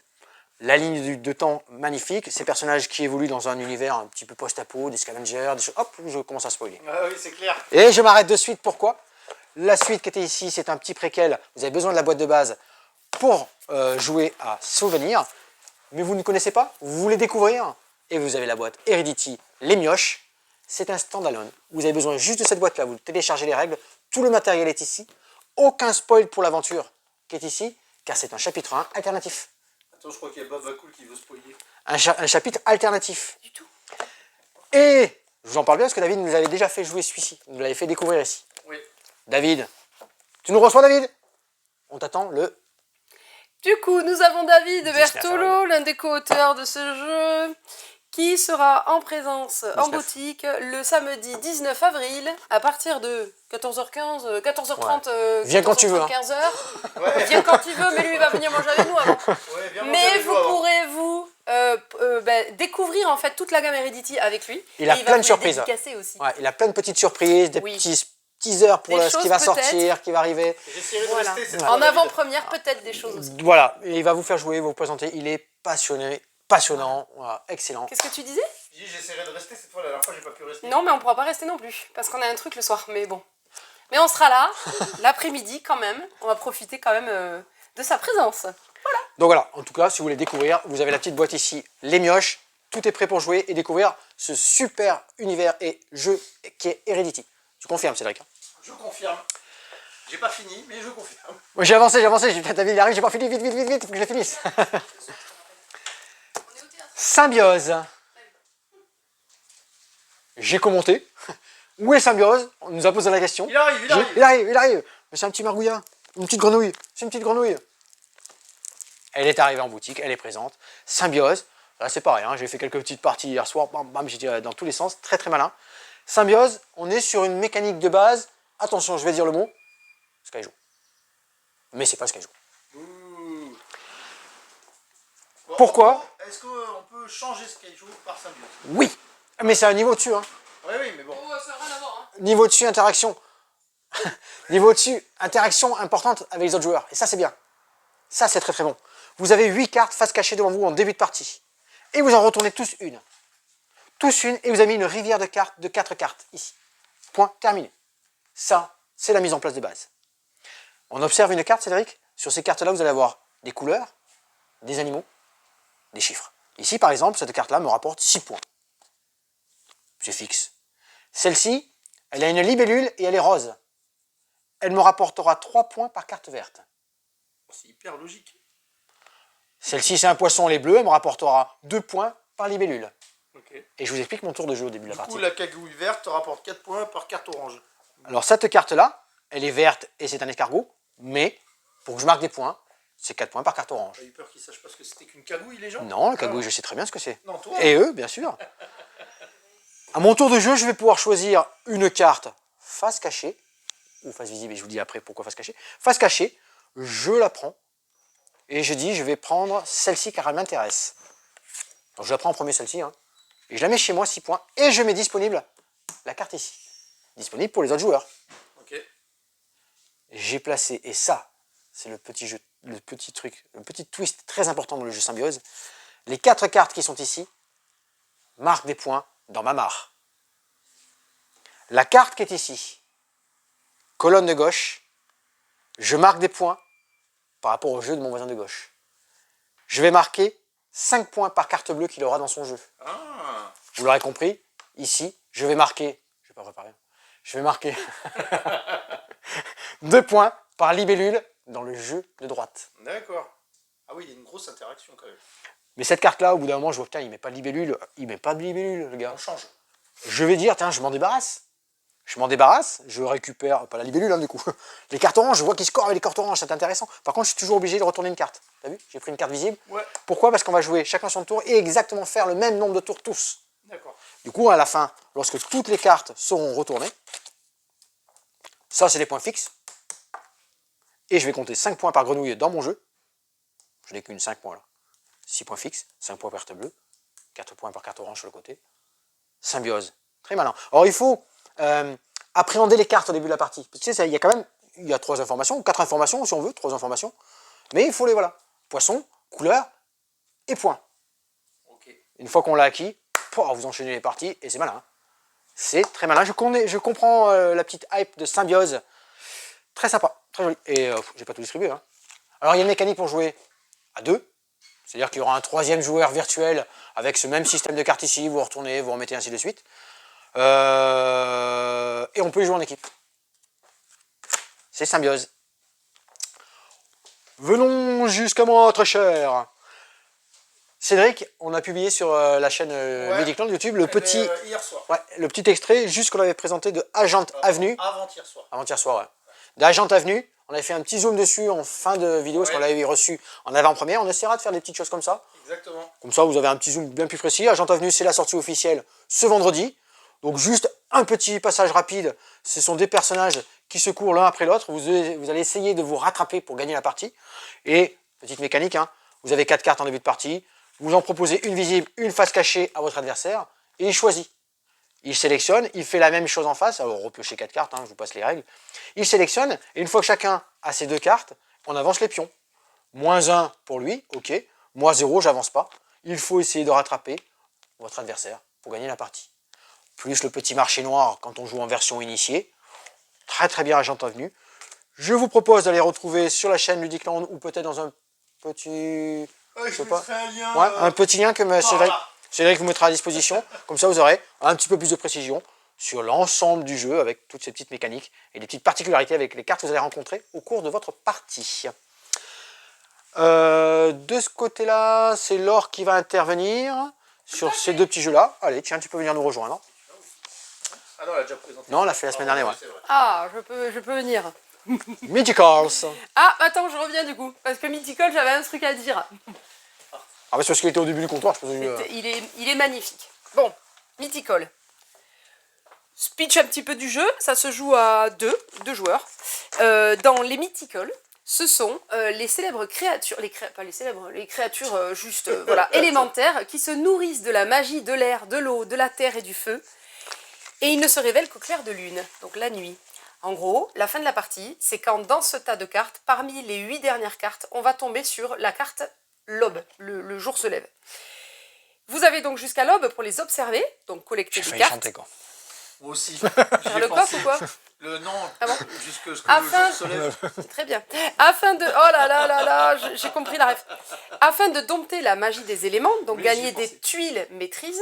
La ligne de temps magnifique, ces personnages qui évoluent dans un univers un petit peu post-apo, des scavengers, des choses. Hop, je commence à spoiler. Ah oui, c'est clair. Et je m'arrête de suite, pourquoi? La suite qui était ici, c'est un petit préquel. Vous avez besoin de la boîte de base pour jouer à Souvenir, mais vous ne connaissez pas, vous voulez découvrir, et vous avez la boîte Heredity, les mioches. C'est un standalone. Vous avez besoin juste de cette boîte-là, vous téléchargez les règles, tout le matériel est ici. Aucun spoil pour l'aventure qui est ici, car c'est un chapitre 1 alternatif. Attends, je crois qu'il y a Bob Vacool qui veut spoiler. Un chapitre alternatif. Du tout. Et je vous en parle bien parce que David nous avait déjà fait jouer celui-ci. Il nous l'avait fait découvrir ici. Oui. David, tu nous reçois, David? On t'attend le... Du coup, nous avons David 19 Bertolo, avril. l'un des co-auteurs de ce jeu, qui sera en présence en 19. boutique le samedi 19 avril à partir de 14h15, 14h30, Viens quand tu veux, hein. 15h. Ouais, Viens quand il veut, mais lui il va venir manger avec nous avant. ouais, viens manger Mais avec vous nous avant. pourrez découvrir en fait toute la gamme Heredity avec lui. Il a Et plein va de vous surprises. les dédicacer aussi. Ouais, il a plein de petites surprises, des Oui. petits teasers pour Des ce qui choses va peut-être. sortir, qui va arriver. J'essaierai de Voilà. rester cette En fois, David. avant-première, peut-être des choses aussi. Voilà, et il va vous faire jouer, vous présenter. Il est passionné, passionnant, voilà, excellent. Qu'est-ce que tu disais? Je dis, j'essaierai de rester cette fois, la dernière fois, j'ai pas pu rester. Non, mais on pourra pas rester non plus, parce qu'on a un truc le soir, mais bon. Mais on sera là, l'après-midi quand même, on va profiter quand même de sa présence. Donc voilà, en tout cas, si vous voulez découvrir, vous avez la petite boîte ici, les mioches. Tout est prêt pour jouer et découvrir ce super univers et jeu qui est Heredity. Tu confirmes, Cédric? Je confirme. J'ai pas fini, mais je confirme. Moi j'ai avancé, j'ai dit, David il arrive, j'ai pas fini, vite, faut que je la finisse. Symbiose. J'ai commenté. Où est Symbiose? On nous a posé la question. Il arrive, il arrive. Il arrive. Mais c'est un petit margouillat, une petite grenouille. C'est une petite grenouille. Elle est arrivée en boutique, elle est présente. Symbiose. Là c'est pareil, hein, j'ai fait quelques petites parties hier soir, bam, bam, j'ai tiré dans tous les sens, très très malin. Symbiose, on est sur une mécanique de base. Attention, je vais dire le mot. Skyjo. Mais c'est pas Skyjo. Ouh. Bon, Pourquoi? en gros, est-ce qu'on peut changer ce qu'il joue par Symbiose? Oui. Mais c'est un niveau dessus, hein. Oui, oui, mais bon. Oh, ça n'a rien à voir, hein. Niveau dessus, interaction. Niveau dessus, interaction importante avec les autres joueurs. Et ça, c'est bien. Ça, c'est très très bon. Vous avez 8 cartes face cachée devant vous en début de partie. Et vous en retournez tous une. Tous une, et vous avez mis une rivière de cartes, de 4 cartes, ici. Point, terminé. Ça, c'est la mise en place de base. On observe une carte, Cédric. Sur ces cartes-là, vous allez avoir des couleurs, des animaux, des chiffres. Ici, par exemple, cette carte-là me rapporte 6 points. C'est fixe. Celle-ci, elle a une libellule et elle est rose. Elle me rapportera 3 points par carte verte. C'est hyper logique. Celle-ci, c'est un poisson, elle est bleue, elle me rapportera 2 points par libellule. Ok. Et je vous explique mon tour de jeu au début de la Du partie. coup, la cagouille verte te rapporte 4 points par carte orange. Alors cette carte-là, elle est verte et c'est un escargot, mais pour que je marque des points, c'est 4 points par carte orange. J'ai eu peur qu'ils sachent pas ce que c'était qu'une cagouille, les gens. Non, le cagouille, je sais très bien ce que c'est. Non, toi. Et eux, bien sûr. À mon tour de jeu, je vais pouvoir choisir une carte face cachée, ou face visible, et je vous dis après pourquoi face cachée. Face cachée, je la prends, et je dis, je vais prendre celle-ci car elle m'intéresse. Donc je la prends en premier, celle-ci, hein, et je la mets chez moi, 6 points, et je mets disponible la carte ici. Disponible pour les autres joueurs. Ok. J'ai placé, et ça, c'est le petit jeu, le petit truc, le petit twist très important dans le jeu Symbiose. Les 4 cartes qui sont ici marquent des points dans ma mare. La carte qui est ici, colonne de gauche, je marque des points par rapport au jeu de mon voisin de gauche. Je vais marquer 5 points par carte bleue qu'il aura dans son jeu. Ah. Vous l'aurez compris, ici, je vais marquer, je vais pas préparer, je vais marquer 2 points par libellule dans le jeu de droite. D'accord. Ah oui, il y a une grosse interaction quand même. Mais cette carte-là, au bout d'un moment, je vois, putain, il met pas de libellule, le gars. On change. Je vais dire, tiens, je m'en débarrasse. Je m'en débarrasse, je récupère, pas la libellule, hein, du coup. Les cartes oranges, je vois qu'ils scorent avec les cartes oranges, c'est intéressant. Par contre, je suis toujours obligé de retourner une carte. T'as vu? J'ai pris une carte visible. Ouais. Pourquoi? Parce qu'on va jouer chacun son tour et exactement faire le même nombre de tours tous. D'accord. Du coup, à la fin, lorsque toutes les cartes seront retournées, ça, c'est les points fixes. Et je vais compter 5 points par grenouille dans mon jeu. Je n'ai qu'une 5 points là. 6 points fixes, 5 points par carte bleue, 4 points par carte orange sur le côté. Symbiose. Très malin. Alors, il faut appréhender les cartes au début de la partie. Parce que, tu sais, il y a quand même 3 informations, 4 informations si on veut, 3 informations. Mais il faut les, voilà. Poisson, couleur, et point. Ok. Une fois qu'on l'a acquis, vous enchaînez les parties et c'est malin. C'est très malin. Je comprends la petite hype de Symbiose. Très sympa, très joli. Et j'ai pas tout distribué. Hein. Alors il y a une mécanique pour jouer à 2. C'est-à-dire qu'il y aura un 3e joueur virtuel avec ce même système de cartes ici. Vous retournez, vous remettez ainsi de suite. Et on peut y jouer en équipe. C'est Symbiose. Venons jusqu'à moi, très cher. Cédric, on a publié sur la chaîne Midicland YouTube le petit, hier soir. ouais, le petit extrait juste qu'on avait présenté de Agent Avenue. Avant-hier soir. Avant-hier soir, ouais. D'Agent Avenue. On avait fait un petit zoom dessus en fin de vidéo, parce qu'on l'avait reçu en avant-première. On essaiera de faire des petites choses comme ça. Exactement. Comme ça, vous avez un petit zoom bien plus précis. Agent Avenue, c'est la sortie officielle ce vendredi. Donc juste un petit passage rapide. Ce sont des personnages qui se courent l'un après l'autre. Vous allez essayer de vous rattraper pour gagner la partie. Et, petite mécanique, hein, vous avez 4 cartes en début de partie. Vous en proposez une visible, une face cachée à votre adversaire. Et il choisit. Il sélectionne, il fait la même chose en face. Alors, repiocher 4 cartes, hein, je vous passe les règles. Il sélectionne, et une fois que chacun a ses 2 cartes, on avance les pions. -1 pour lui, ok. -0, j'avance pas. Il faut essayer de rattraper votre adversaire pour gagner la partie. Plus le petit marché noir quand on joue en version initiée. Très très bien, Agent Avenue. Je vous propose d'aller retrouver sur la chaîne Ludicland ou peut-être dans un petit... Je sais pas. un lien. Ouais, un petit lien que Cédric vous mettra à disposition. Comme ça, vous aurez un petit peu plus de précision sur l'ensemble du jeu avec toutes ces petites mécaniques et les petites particularités avec les cartes que vous allez rencontrer au cours de votre partie. De ce côté-là, c'est Laure qui va intervenir sur ces 2 petits jeux-là. Allez, tiens, tu peux venir nous rejoindre. Ah non, elle a déjà présenté. Non, on l'a fait la semaine dernière, ouais. Ah, je peux venir. Mythicals. Ah, attends, je reviens du coup. Parce que Mythical, j'avais un truc à dire. Ah, c'est parce qu'il était au début du comptoir, je pense. Il est magnifique. Bon, Mythical. Speech un petit peu du jeu, ça se joue à deux joueurs. Dans les Mythical, ce sont les célèbres créatures, les créatures juste voilà, élémentaires qui se nourrissent de la magie de l'air, de l'eau, de la terre et du feu. Et ils ne se révèlent qu'au clair de lune, donc la nuit. En gros, la fin de la partie, c'est quand dans ce tas de cartes, parmi les 8 dernières cartes, on va tomber sur la carte l'aube, le jour se lève. Vous avez donc jusqu'à l'aube pour les observer, donc collecter des cartes. Chanter, quoi. Moi aussi. Faire le coq ou quoi? Le non, Ah bon? jusque ce que le jour se lève. Très bien. Afin de... Oh là là là là, j'ai compris la ref. Afin de dompter la magie des éléments, donc Oui, gagner des tuiles maîtrise,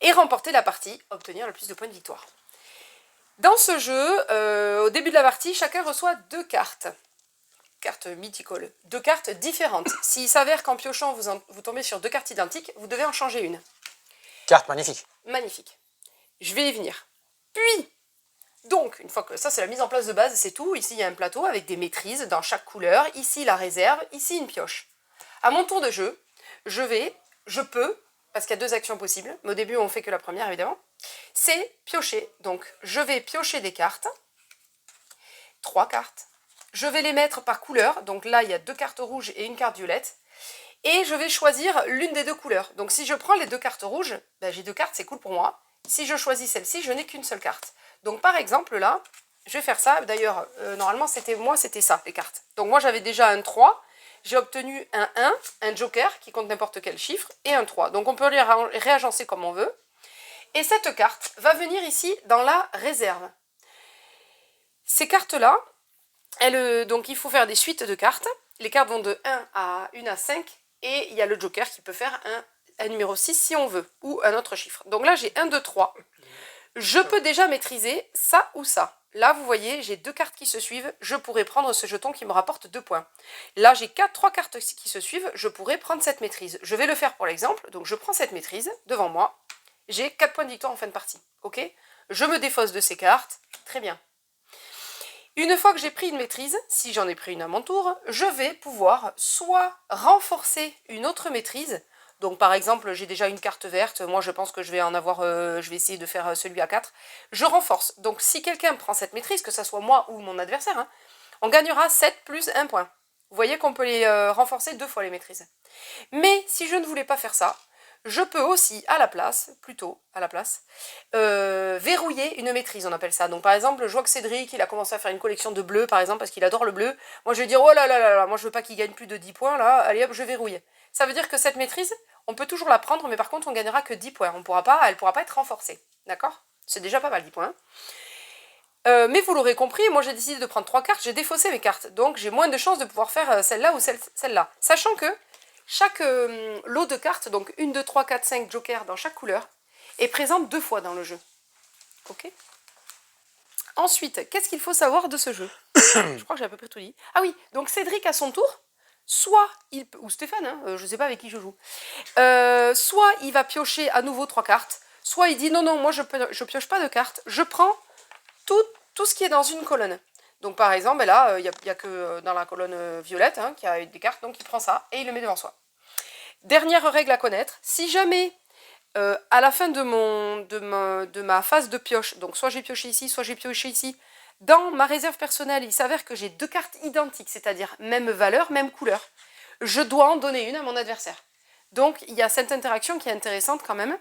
et remporter la partie, obtenir le plus de points de victoire. Dans ce jeu, au début de la partie, chacun reçoit 2 cartes. Cartes mythical. 2 cartes différentes. S'il s'avère qu'en piochant, vous tombez sur 2 cartes identiques, vous devez en changer une. Carte magnifique. Magnifique. Je vais y venir. Puis, donc, une fois que ça c'est la mise en place de base, c'est tout. Ici, il y a un plateau avec des maîtrises dans chaque couleur. Ici, la réserve. Ici, une pioche. À mon tour de jeu, je peux, parce qu'il y a 2 actions possibles, mais au début, on fait que la première, évidemment, c'est piocher. Donc, je vais piocher des cartes. 3 cartes. Je vais les mettre par couleur. Donc là, il y a 2 cartes rouges et une carte violette. Et je vais choisir l'une des 2 couleurs. Donc, si je prends les 2 cartes rouges, ben, j'ai 2 cartes, c'est cool pour moi. Si je choisis celle-ci, je n'ai qu'une seule carte. Donc par exemple là, je vais faire ça. D'ailleurs, normalement c'était ça les cartes. Donc moi j'avais déjà un 3, j'ai obtenu un 1, un joker qui compte n'importe quel chiffre, et un 3. Donc on peut les réagencer comme on veut. Et cette carte va venir ici dans la réserve. Ces cartes-là, donc il faut faire des suites de cartes. Les cartes vont de 1 à 5, et il y a le joker qui peut faire un numéro 6 si on veut, ou un autre chiffre. Donc là j'ai 1, 2, 3. Je peux déjà maîtriser ça ou ça. Là, vous voyez, j'ai 2 cartes qui se suivent. Je pourrais prendre ce jeton qui me rapporte 2 points. Là, j'ai 3 cartes qui se suivent. Je pourrais prendre cette maîtrise. Je vais le faire pour l'exemple. Donc, je prends cette maîtrise devant moi. J'ai 4 points de victoire en fin de partie. Ok? Je me défausse de ces cartes. Très bien. Une fois que j'ai pris une maîtrise, si j'en ai pris une à mon tour, je vais pouvoir soit renforcer une autre maîtrise. Donc par exemple, j'ai déjà une carte verte, moi je pense que je vais en avoir, je vais essayer de faire celui à 4. Je renforce. Donc si quelqu'un prend cette maîtrise, que ce soit moi ou mon adversaire, hein, on gagnera 7 plus 1 point. Vous voyez qu'on peut les renforcer 2 fois les maîtrises. Mais si je ne voulais pas faire ça, je peux aussi verrouiller une maîtrise, on appelle ça. Donc par exemple, je vois que Cédric, il a commencé à faire une collection de bleus, par exemple, parce qu'il adore le bleu. Moi je vais dire, oh là là là là, moi je veux pas qu'il gagne plus de 10 points, là, allez hop, je verrouille. Ça veut dire que cette maîtrise, on peut toujours la prendre, mais par contre, on gagnera que 10 points. Elle ne pourra pas être renforcée. D'accord? C'est déjà pas mal, 10 points. Mais vous l'aurez compris, moi j'ai décidé de prendre 3 cartes, j'ai défaussé mes cartes. Donc j'ai moins de chances de pouvoir faire celle-là ou celle-là. Sachant que chaque lot de cartes, donc 1, 2, 3, 4, 5 jokers dans chaque couleur, est présente 2 fois dans le jeu. Ok? Ensuite, qu'est-ce qu'il faut savoir de ce jeu? Je crois que j'ai à peu près tout dit. Ah oui, donc Cédric à son tour, soit il peut, ou Stéphane, hein, je ne sais pas avec qui je joue, soit il va piocher à nouveau 3 cartes, soit il dit non, moi je pioche pas de cartes, je prends tout ce qui est dans une colonne. Donc par exemple, là, il n'y a que dans la colonne violette hein, qui a des cartes, donc il prend ça et il le met devant soi. Dernière règle à connaître, si jamais à la fin de ma phase de pioche, donc soit j'ai pioché ici, soit j'ai pioché ici, dans ma réserve personnelle, il s'avère que j'ai 2 cartes identiques, c'est-à-dire même valeur, même couleur, je dois en donner une à mon adversaire. Donc il y a cette interaction qui est intéressante quand même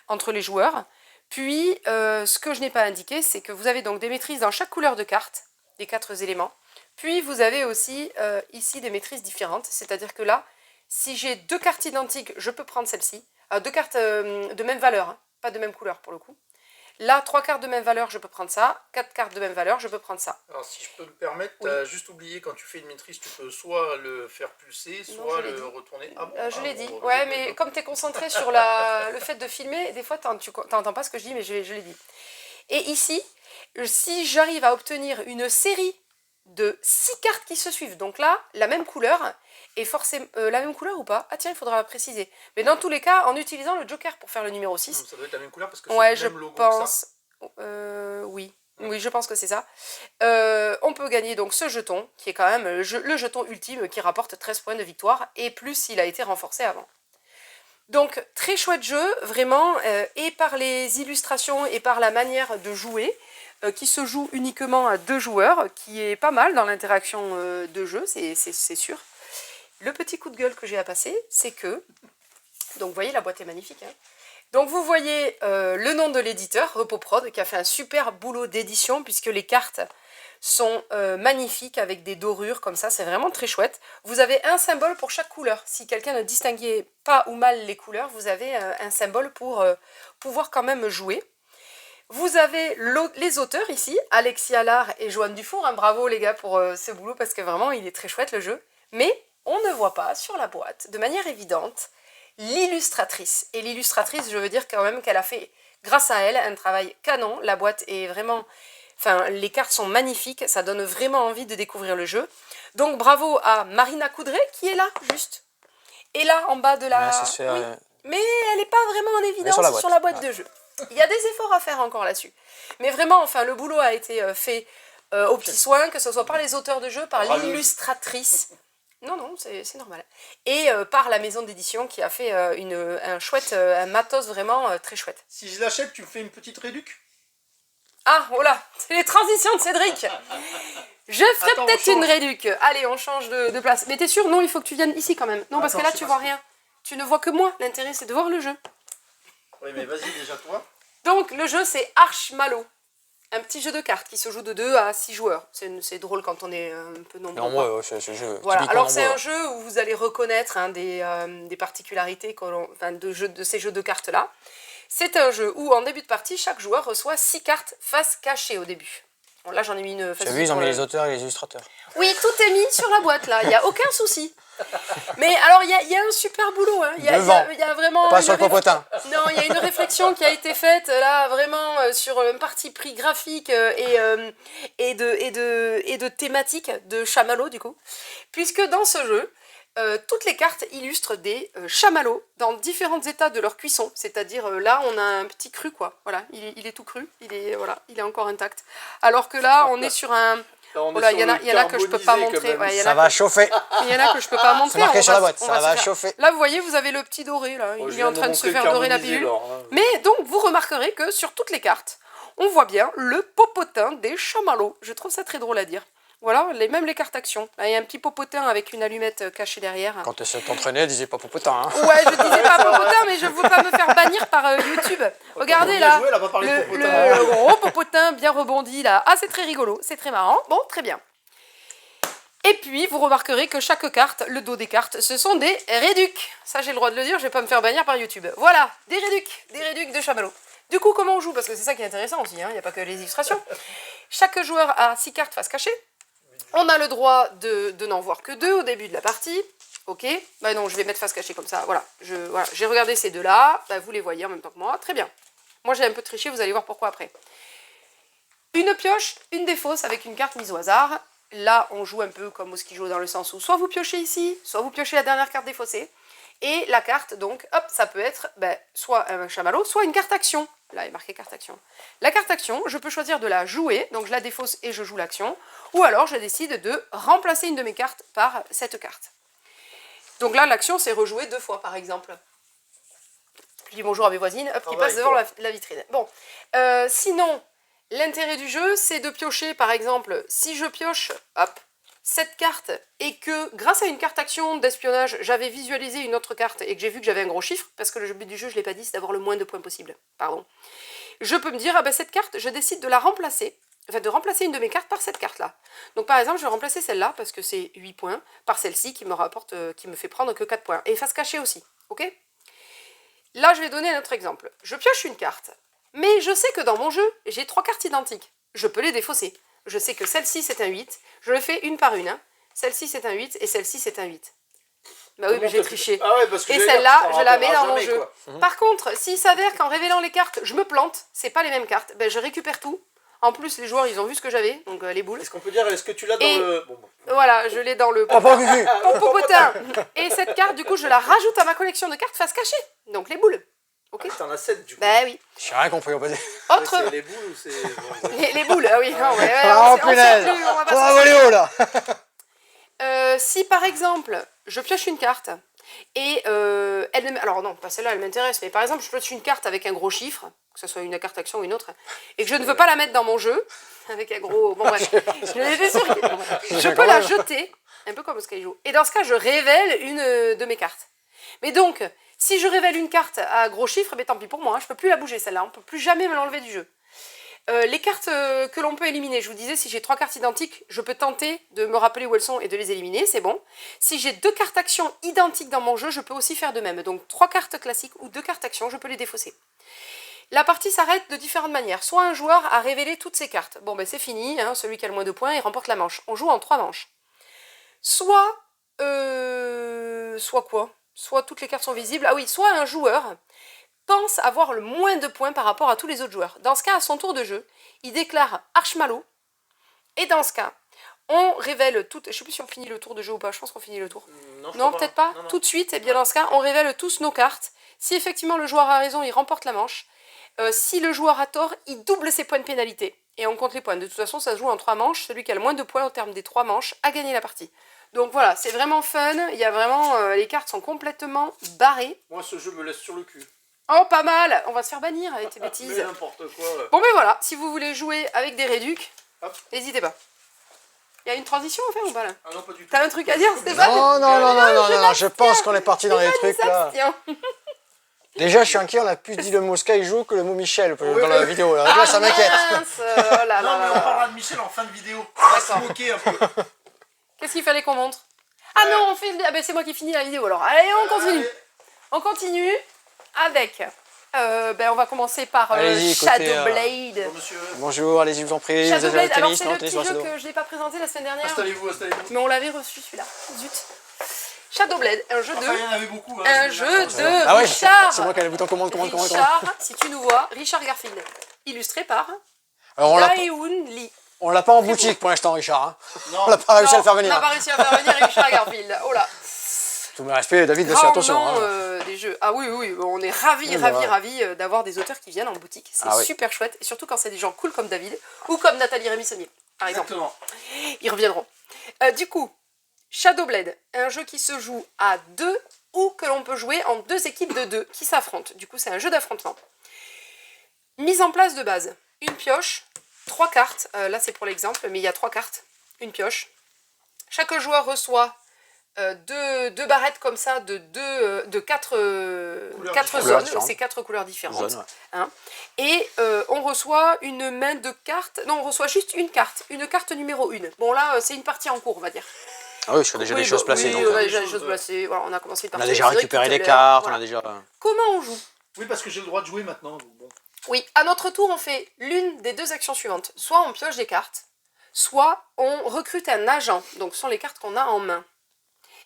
entre les joueurs. Puis, ce que je n'ai pas indiqué, c'est que vous avez donc des maîtrises dans chaque couleur de carte, des 4 éléments. Puis, vous avez aussi ici des maîtrises différentes, c'est-à-dire que là, si j'ai 2 cartes identiques, je peux prendre celle-ci. 2 cartes de même valeur, hein, pas de même couleur pour le coup. Là, 3 cartes de même valeur, je peux prendre ça. 4 cartes de même valeur, je peux prendre ça. Alors, si je peux me permettre, Oui. tu as juste oublié, quand tu fais une maîtrise, tu peux soit le faire pulser, soit le retourner. Ah bon, je l'ai dit. bon, Ouais, mais comme tu es concentré sur le fait de filmer, des fois, tu n'entends pas ce que je dis, mais je l'ai dit. Et ici, si j'arrive à obtenir une série de 6 cartes qui se suivent, donc là, la même couleur, et forcément, la même couleur ou pas? Ah tiens, il faudra préciser. Mais dans tous les cas, en utilisant le joker pour faire le numéro 6. Ça doit être la même couleur parce que ouais, c'est le même logo pense, que ça. oui. Oui, je pense que c'est ça. On peut gagner donc ce jeton, qui est quand même le jeton ultime qui rapporte 13 points de victoire, et plus il a été renforcé avant. Donc, très chouette jeu, vraiment, et par les illustrations et par la manière de jouer, qui se joue uniquement à 2 joueurs, qui est pas mal dans l'interaction de jeu, c'est sûr. Le petit coup de gueule que j'ai à passer, c'est que, donc vous voyez, la boîte est magnifique, hein. Donc vous voyez le nom de l'éditeur, RepoProd, qui a fait un super boulot d'édition, puisque les cartes sont magnifiques, avec des dorures comme ça, c'est vraiment très chouette. Vous avez un symbole pour chaque couleur. Si quelqu'un ne distinguait pas ou mal les couleurs, vous avez un symbole pour pouvoir quand même jouer. Vous avez les auteurs ici, Alexis Allard et Joanne Dufour, hein, bravo les gars pour ce boulot, parce que vraiment il est très chouette le jeu. Mais on ne voit pas sur la boîte, de manière évidente, l'illustratrice. Et l'illustratrice, je veux dire quand même qu'elle a fait, grâce à elle, un travail canon. La boîte est vraiment... Enfin, les cartes sont magnifiques, ça donne vraiment envie de découvrir le jeu. Donc bravo à Marina Coudray, qui est là, juste. Et là, en bas de la... Ouais, oui. Mais elle n'est pas vraiment en évidence sur la boîte de jeu. Il y a des efforts à faire encore là-dessus. Mais vraiment, enfin, le boulot a été fait aux petits soins, que ce soit par les auteurs de jeu, par l'illustratrice. Non, c'est normal. Et par la maison d'édition qui a fait un matos vraiment très chouette. Si je l'achète, tu me fais une petite réduc? Ah, voilà, c'est les transitions de Cédric. Je ferai peut-être une réduc. Allez, on change de place. Mais t'es sûr? Non, il faut que tu viennes ici quand même. Non, parce que là, tu vois rien. Tu ne vois que moi. L'intérêt, c'est de voir le jeu. Oui, mais vas-y, déjà toi. Donc, le jeu, c'est Archmalo. Un petit jeu de cartes qui se joue de 2 à 6 joueurs. C'est drôle quand on est un peu nombreux. Non, ouais, c'est ce jeu. Voilà. Alors, c'est un jeu où vous allez reconnaître des particularités de ces jeux de cartes-là. C'est un jeu où, en début de partie, chaque joueur reçoit 6 cartes face cachée au début. Bon, là, j'en ai mis une face. Tu as vu, ils ont mis les auteurs et les illustrateurs. Oui, tout est mis sur la boîte, là. Il n'y a aucun souci. Mais alors, il y a un super boulot. Hein. Il y a vraiment... Pas sur le popotin. Non, il y a une réflexion qui a été faite, là, vraiment, sur un parti pris graphique et de thématique de chamallows, du coup. Puisque dans ce jeu... toutes les cartes illustrent des chamallows dans différents états de leur cuisson. C'est-à-dire, là, on a un petit cru, quoi. Voilà, il est tout cru, il est encore intact. Alors que là, on est sur un... Voilà, il y en a que je peux pas montrer. Ouais, ça va chauffer. Il y en a que je peux pas montrer. C'est marqué sur la boîte, ça va chauffer. Là, vous voyez, vous avez le petit doré, là. Il est en train de se faire dorer la pilule. Mais donc, vous remarquerez que sur toutes les cartes, on voit bien le popotin des chamallows. Je trouve ça très drôle à dire. Voilà, même les cartes actions. Là, il y a un petit popotin avec une allumette cachée derrière. Quand tu essaies de t'entraîner, disais pas popotin. Hein. Ouais, je disais pas popotin, mais je veux pas me faire bannir par YouTube. Regardez là, le gros popotin bien rebondi là. Ah, c'est très rigolo, c'est très marrant. Bon, très bien. Et puis, vous remarquerez que chaque carte, le dos des cartes, ce sont des réducs. Ça, j'ai le droit de le dire, je vais pas me faire bannir par YouTube. Voilà, des réducs de chamallow. Du coup, comment on joue? Parce que c'est ça qui est intéressant aussi, il n'y a pas que les illustrations. Chaque joueur a 6 cartes face cachée. On a le droit de n'en voir que 2 au début de la partie. Ok, bah non, je vais mettre face cachée comme ça, voilà. J'ai regardé ces deux-là, bah, vous les voyez en même temps que moi, très bien. Moi, j'ai un peu triché, vous allez voir pourquoi après. Une pioche, une défausse avec une carte mise au hasard. Là, on joue un peu comme au ski joue dans le sens où soit vous piochez ici, soit vous piochez la dernière carte défaussée. Et la carte, donc, hop, ça peut être soit un chamallow, soit une carte action. Là, il est marqué carte action. La carte action, je peux choisir de la jouer, donc je la défausse et je joue l'action. Ou alors, je décide de remplacer une de mes cartes par cette carte. Donc là, l'action, c'est rejouer 2 fois, par exemple. Je dis bonjour à mes voisines, hop, qui passent devant la vitrine. Bon, sinon, l'intérêt du jeu, c'est de piocher, par exemple, si je pioche, hop, cette carte, et que, grâce à une carte action d'espionnage, j'avais visualisé une autre carte, et que j'ai vu que j'avais un gros chiffre, parce que le but du jeu, je ne l'ai pas dit, c'est d'avoir le moins de points possible, pardon. Je peux me dire, ah ben cette carte, je décide de la remplacer, enfin de remplacer une de mes cartes par cette carte-là. Donc par exemple, je vais remplacer celle-là, parce que c'est 8 points, par celle-ci qui me rapporte, qui me fait prendre que 4 points. Et face cachée aussi, ok? Là, je vais donner un autre exemple. Je pioche une carte, mais je sais que dans mon jeu, j'ai 3 cartes identiques. Je peux les défausser. Je sais que celle-ci, c'est un 8. Je le fais une par une. Hein. Celle-ci, c'est un 8, et celle-ci, c'est un 8. Bah oui, mais j'ai triché. Ah ouais, parce que et celle-là, je la mets dans mon jeu. Par contre, s'il s'avère qu'en révélant les cartes, je me plante, c'est pas les mêmes cartes, ben je récupère tout. En plus, les joueurs, ils ont vu ce que j'avais, donc les boules. Est-ce qu'on peut dire, est-ce que tu l'as dans le... Bon. Voilà, je l'ai dans le popotin. Et cette carte, du coup, je la rajoute à ma collection de cartes face cachée. Donc les boules. Ok. Ah, t'en as 7 du coup. Bah oui. J'ai rien compris au passé. Autre... C'est les boules ou c'est... les boules, ah oui. Non, ouais, Oh punaise. On va voler haut là. Si par exemple, je pioche une carte et elle... Alors non, pas celle-là, elle m'intéresse, mais par exemple, je pioche une carte avec un gros chiffre, que ce soit une carte action ou une autre, et que je ne veux pas la mettre dans mon jeu, avec un gros... Bon bref, je peux la jeter, un peu comme ce qu'elle joue. Et dans ce cas, je révèle une de mes cartes. Mais donc, si je révèle une carte à gros chiffre, tant pis pour moi, hein, je ne peux plus la bouger celle-là, on ne peut plus jamais me l'enlever du jeu. Les cartes que l'on peut éliminer, je vous disais, si j'ai 3 cartes identiques, je peux tenter de me rappeler où elles sont et de les éliminer, c'est bon. Si j'ai 2 cartes actions identiques dans mon jeu, je peux aussi faire de même. Donc 3 cartes classiques ou 2 cartes actions, je peux les défausser. La partie s'arrête de différentes manières. Soit un joueur a révélé toutes ses cartes. Bon ben c'est fini, hein, celui qui a le moins de points, il remporte la manche. On joue en 3 manches. Soit... Soit quoi? Soit toutes les cartes sont visibles. Ah oui, soit un joueur pense avoir le moins de points par rapport à tous les autres joueurs. Dans ce cas, à son tour de jeu, il déclare Archmallow. Et dans ce cas, on révèle tout... Je ne sais plus si on finit le tour de jeu ou pas. Je pense qu'on finit le tour. Non, peut-être pas. Non. Tout de suite. Et bien dans ce cas, on révèle tous nos cartes. Si effectivement le joueur a raison, il remporte la manche. Si le joueur a tort, il double ses points de pénalité. Et on compte les points. De toute façon, ça se joue en 3 manches. Celui qui a le moins de points au terme des 3 manches a gagné la partie. Donc voilà, c'est vraiment fun. Il y a vraiment... les cartes sont complètement barrées. Moi, ce jeu me laisse sur le cul. Oh, pas mal. On va se faire bannir avec tes bêtises. Mais n'importe quoi. Bon, ben voilà. Si vous voulez jouer avec des réducs, n'hésitez pas. Il y a une transition à faire ou pas là? Ah non, pas du tout. T'as un truc à dire, Stéphane? Non, je pense qu'on est parti dans les trucs là. Déjà, je suis inquiet, on a plus dit le mot Skyjo que le mot Michel dans la vidéo. Là, ça m'inquiète. Non, mais on parlera de Michel en fin de vidéo. On va se moquer un peu. Qu'est-ce qu'il fallait qu'on montre? Ah non, on fait... Ah ben c'est moi qui finis la vidéo alors. Allez, on continue. Allez. On continue avec... on va commencer par Shadowblade. Bonjour, allez-y, je vous en prie. Shadowblade, alors c'est le petit jeu que je n'ai pas présenté la semaine dernière. Installez-vous. Mais on l'avait reçu celui-là. Zut. Shadowblade, un jeu de... Enfin, il y en avait beaucoup. Hein, un jeu de Richard. C'est moi qui ai le bouton commande. Richard, si tu nous vois, Richard Garfield. Illustré par Dae-Woon Lee. On l'a pas en boutique pour l'instant, Richard. Hein. Non. On n'a pas réussi à le faire venir. On n'a pas réussi à faire venir Richard Garfield. Oh là. Tous mes respects, David, bien sûr, attention. Des jeux. Ah oui, on est ravis d'avoir des auteurs qui viennent en boutique. C'est super chouette. Et surtout quand c'est des gens cool comme David ou comme Nathalie Rémy-Saunier, par exemple. Exactement. Ils reviendront. Du coup, Shadowblade, un jeu qui se joue à 2 ou que l'on peut jouer en 2 équipes de 2 qui s'affrontent. Du coup, c'est un jeu d'affrontement. Mise en place de base. Une pioche, 3 cartes. Là, c'est pour l'exemple, mais il y a 3 cartes. Une pioche. Chaque joueur reçoit deux barrettes comme ça de quatre zones, différentes. c'est 4 couleurs différentes. Zone, ouais. Hein. Et on reçoit une main de cartes, non, on reçoit juste une carte numéro 1. Bon là, c'est une partie en cours, on va dire. Ah oui, je fais déjà des choses placées. Oui, donc, on a déjà des choses placées, voilà, on a commencé une on partie. a déjà avec récupéré Cédric les tout à l'heure, cartes, voilà. on a déjà... Comment on joue? Oui, parce que j'ai le droit de jouer maintenant. Donc bon. Oui, à notre tour, on fait l'une des deux actions suivantes. Soit on pioche des cartes, soit on recrute un agent. Donc, ce sont les cartes qu'on a en main.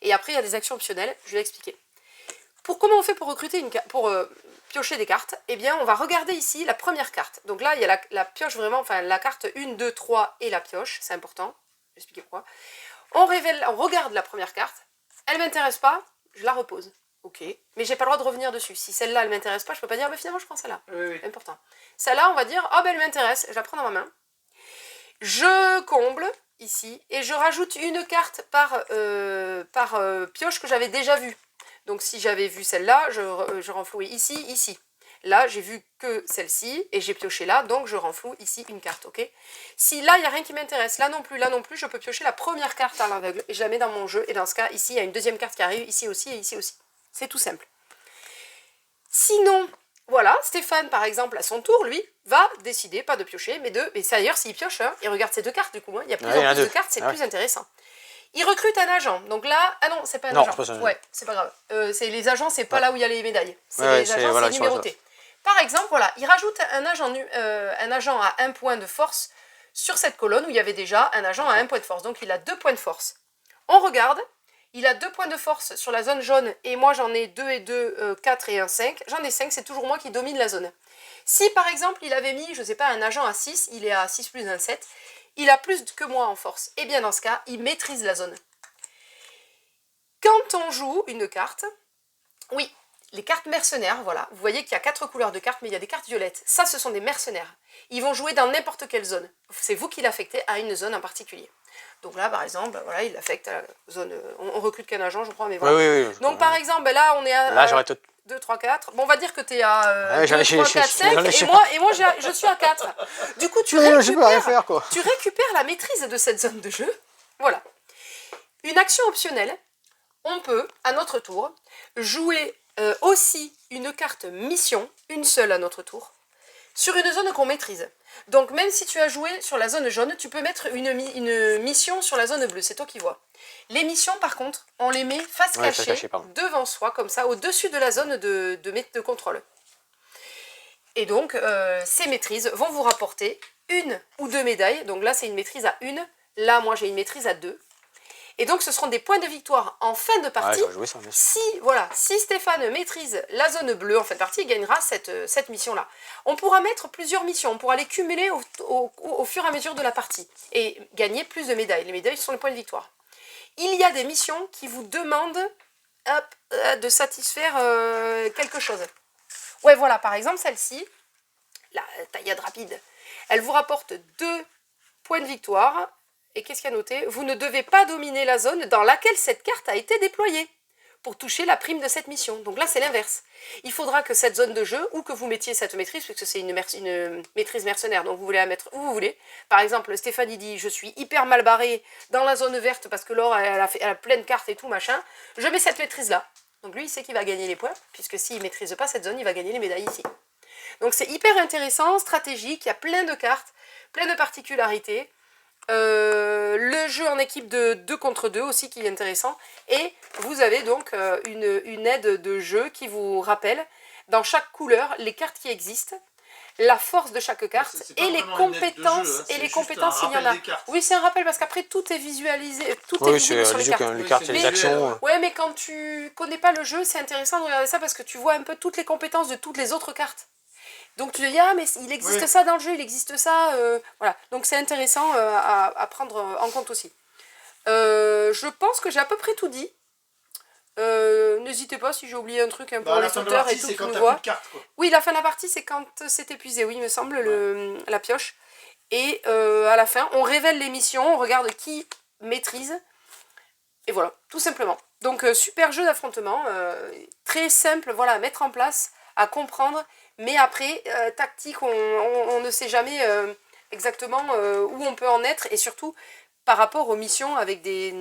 Et après, il y a des actions optionnelles, je vais l'expliquer. Comment on fait pour recruter pour piocher des cartes? Eh bien, on va regarder ici la première carte. Donc là, il y a la pioche vraiment, enfin la carte 1, 2, 3 et la pioche, c'est important. Je vais expliquer pourquoi. On regarde la première carte. Elle ne m'intéresse pas, je la repose. Ok, mais j'ai pas le droit de revenir dessus. Si celle-là, elle m'intéresse pas, je peux pas dire, mais finalement, je prends celle-là. Oui. C'est important. Celle-là, on va dire, oh ben elle m'intéresse, je la prends dans ma main. Je comble ici et je rajoute une carte par pioche que j'avais déjà vue. Donc si j'avais vu celle-là, je renflouais ici, ici. Là, j'ai vu que celle-ci et j'ai pioché là, donc je renfloue ici une carte, ok? Si là, il n'y a rien qui m'intéresse, là non plus, je peux piocher la première carte à l'aveugle et je la mets dans mon jeu. Et dans ce cas, ici, il y a une deuxième carte qui arrive, ici aussi et ici aussi. C'est tout simple. Sinon, voilà, Stéphane, par exemple, à son tour, lui, va décider, pas de piocher, mais ça d'ailleurs, s'il pioche, hein, il regarde ces deux cartes, du coup, hein, il y a plus en plus de cartes, c'est plus intéressant. Il recrute un agent, donc là, ah non, c'est pas un agent. C'est pas ça. Ouais, c'est pas grave. Les agents, c'est pas là où il y a les médailles. Les agents, voilà, c'est numéroté. Par exemple, voilà, il rajoute un agent à 1 point de force sur cette colonne où il y avait déjà un agent à 1 point de force. Donc il a 2 points de force. On regarde, il a 2 points de force sur la zone jaune et moi j'en ai 2 et 2, 4 et 1, 5. J'en ai 5, c'est toujours moi qui domine la zone. Si par exemple il avait mis, je sais pas, un agent à 6, il est à 6 plus 1, 7, il a plus que moi en force. Et bien dans ce cas, il maîtrise la zone. Quand on joue une carte, oui, les cartes mercenaires, voilà, vous voyez qu'il y a 4 couleurs de cartes, mais il y a des cartes violettes. Ça, ce sont des mercenaires. Ils vont jouer dans n'importe quelle zone. C'est vous qui l'affectez à une zone en particulier. Donc là, par exemple, voilà, il l'affecte à la zone... On recrute qu'un agent, je crois, mais voilà. Oui. Donc par exemple, là, on est à... Là, j'aurais tout... 2, 3, 4. Bon, on va dire que tu es à 2, Ouais, 3, 4, 5, et moi je suis à 4. Du coup, tu je peux rien faire, quoi. tu récupères la maîtrise de cette zone de jeu. Voilà. Une action optionnelle, on peut, à notre tour, jouer aussi une carte mission, une seule à notre tour, sur une zone qu'on maîtrise. Donc même si tu as joué sur la zone jaune, tu peux mettre une mission sur la zone bleue, c'est toi qui vois. Les missions par contre, on les met face cachée, devant soi, comme ça, au-dessus de la zone de contrôle. Et donc ces maîtrises vont vous rapporter 1 ou 2 médailles, donc là c'est une maîtrise à 1, là moi j'ai une maîtrise à 2. Et donc ce seront des points de victoire en fin de partie. Si Stéphane maîtrise la zone bleue en fin de partie, il gagnera cette mission-là. On pourra mettre plusieurs missions, on pourra les cumuler au fur et à mesure de la partie et gagner plus de médailles. Les médailles sont les points de victoire. Il y a des missions qui vous demandent de satisfaire quelque chose. Ouais, voilà, par exemple celle-ci, la taillade rapide, elle vous rapporte 2 points de victoire. Et qu'est-ce qu'il y a noté? Vous ne devez pas dominer la zone dans laquelle cette carte a été déployée pour toucher la prime de cette mission. Donc là, c'est l'inverse. Il faudra que cette zone de jeu, ou que vous mettiez cette maîtrise, puisque c'est une maîtrise mercenaire, donc vous voulez la mettre où vous voulez. Par exemple, Stéphanie dit, je suis hyper mal barré dans la zone verte parce que Laure, elle a plein de cartes et tout, machin. Je mets cette maîtrise-là. Donc lui, il sait qu'il va gagner les points, puisque s'il ne maîtrise pas cette zone, il va gagner les médailles ici. Donc c'est hyper intéressant, stratégique, il y a plein de cartes, plein de particularités. Le jeu en équipe de 2 contre 2 aussi qui est intéressant, et vous avez donc une aide de jeu qui vous rappelle dans chaque couleur les cartes qui existent, la force de chaque carte et les compétences il y en a. Oui, c'est un rappel parce qu'après tout est visualisé, sur les cartes. Les cartes et les actions. Ouais, mais quand tu connais pas le jeu, c'est intéressant de regarder ça parce que tu vois un peu toutes les compétences de toutes les autres cartes. Donc tu te dis, ah mais il existe ça dans le jeu, il existe ça, voilà. Donc c'est intéressant à prendre en compte aussi. Je pense que j'ai à peu près tout dit. N'hésitez pas si j'ai oublié un truc pour les auteurs et tout qui nous voient. Oui, la fin de la partie, c'est quand c'est épuisé, oui, il me semble, la pioche. Et à la fin, on révèle les missions, on regarde qui maîtrise. Et voilà, tout simplement. Donc super jeu d'affrontement, très simple, voilà, à mettre en place, à comprendre. Mais après, tactique, on ne sait jamais exactement où on peut en être. Et surtout, par rapport aux missions avec des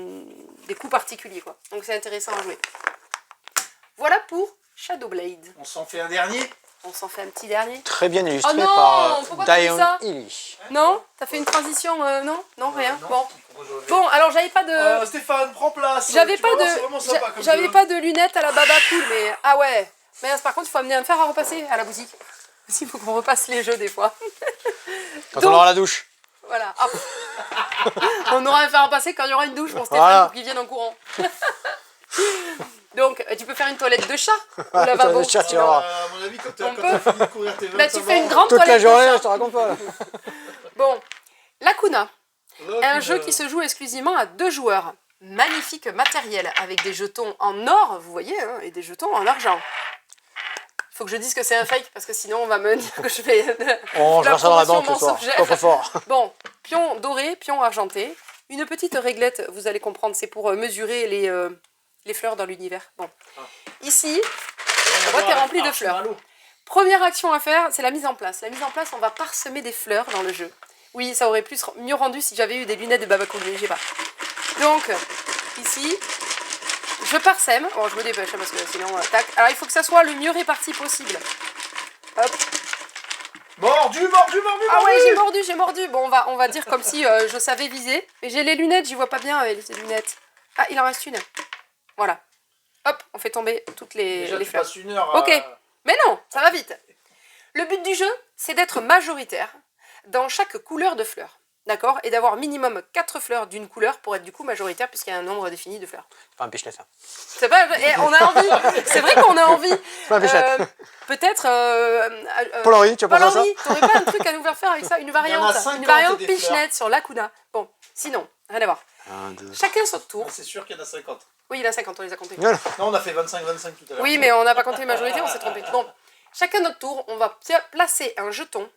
coups particuliers, quoi. Donc c'est intéressant à jouer. Voilà pour Shadowblade. On s'en fait un dernier. On s'en fait un petit dernier. Très bien illustré Oh non, par pourquoi tu fais Diane ça Illy. Non? T'as fait une transition non? Non, rien. Non. Bon. Bon, alors j'avais pas de... Stéphane, prends place. J'avais Tu pas vas voir, c'est vraiment sympa de... comme J'avais jeu. pas de lunettes à la baba cool, mais... Ah ouais. Mais par contre, il faut amener un fer à repasser à la boutique. Aussi, il faut qu'on repasse les jeux des fois. Quand Donc- on aura la douche. Voilà. Ah, on aura un fer à repasser quand il y aura une douche pour Stéphane Voilà. pour qu'il vienne en courant. Donc, tu peux faire une toilette de chat au Ouais, lavabo. toilette de chat, tu sinon. vas voir. À mon avis, quand On quand peut. t'as fini de courir tes 25 Bah, tu fais une ans, grande Toute la toilette journée, de je chat. te raconte pas. Là. Bon, Lacuna. là, Un jeu qui se joue exclusivement à 2 joueurs. Magnifique matériel avec des jetons en or, vous voyez, hein, et des jetons en argent. Il faut que je dise que c'est un fake parce que sinon on va me dire que je fais On la verra ça dans la promotion banque le soir. mensongère. Pas trop fort. Bon, pion doré, pion argenté. Une petite réglette, vous allez comprendre, c'est pour mesurer les fleurs dans l'univers. Bon, ici, la boîte est remplie de fleurs. Première action à faire, c'est la mise en place. La mise en place, on va parsemer des fleurs dans le jeu. Oui, ça aurait mieux rendu si j'avais eu des lunettes de Babacool, mais j'ai pas. Donc, ici, je parsème. Bon, je me dépêche parce que sinon, tac. Alors, il faut que ça soit le mieux réparti possible. Hop. Mordu. Ah ouais, j'ai mordu. Bon, on va dire comme si je savais viser. Mais j'ai les lunettes, j'y vois pas bien avec les lunettes. Ah, il en reste une. Voilà. Hop, on fait tomber toutes Déjà, les tu fleurs. passes une heure Ok. à... Mais non, ça va vite. Le but du jeu, c'est d'être majoritaire dans chaque couleur de fleurs. D'accord? Et d'avoir minimum 4 fleurs d'une couleur pour être du coup majoritaire puisqu'il y a un nombre défini de fleurs. Pas un pichelet, ça. C'est pas... Et on a envie. C'est vrai qu'on a envie. Pas un pichelet. Peut-être... Paul-Henri, tu as pensé à ça? Paul-Henri, t'aurais pas un truc à nous faire une Il y en variante. a 50 Une variante des fleurs. Pichenette sur Lacuna. Bon, sinon, rien à voir. 1, 2, Chacun son tour. Ah, c'est sûr qu'il y en a 50. Oui, il a 50, on les a comptés. Voilà. Non, on a fait 25 tout à l'heure. Oui, mais on n'a pas compté majorité, on s'est trompé. Bon, chacun notre tour, on va placer un jeton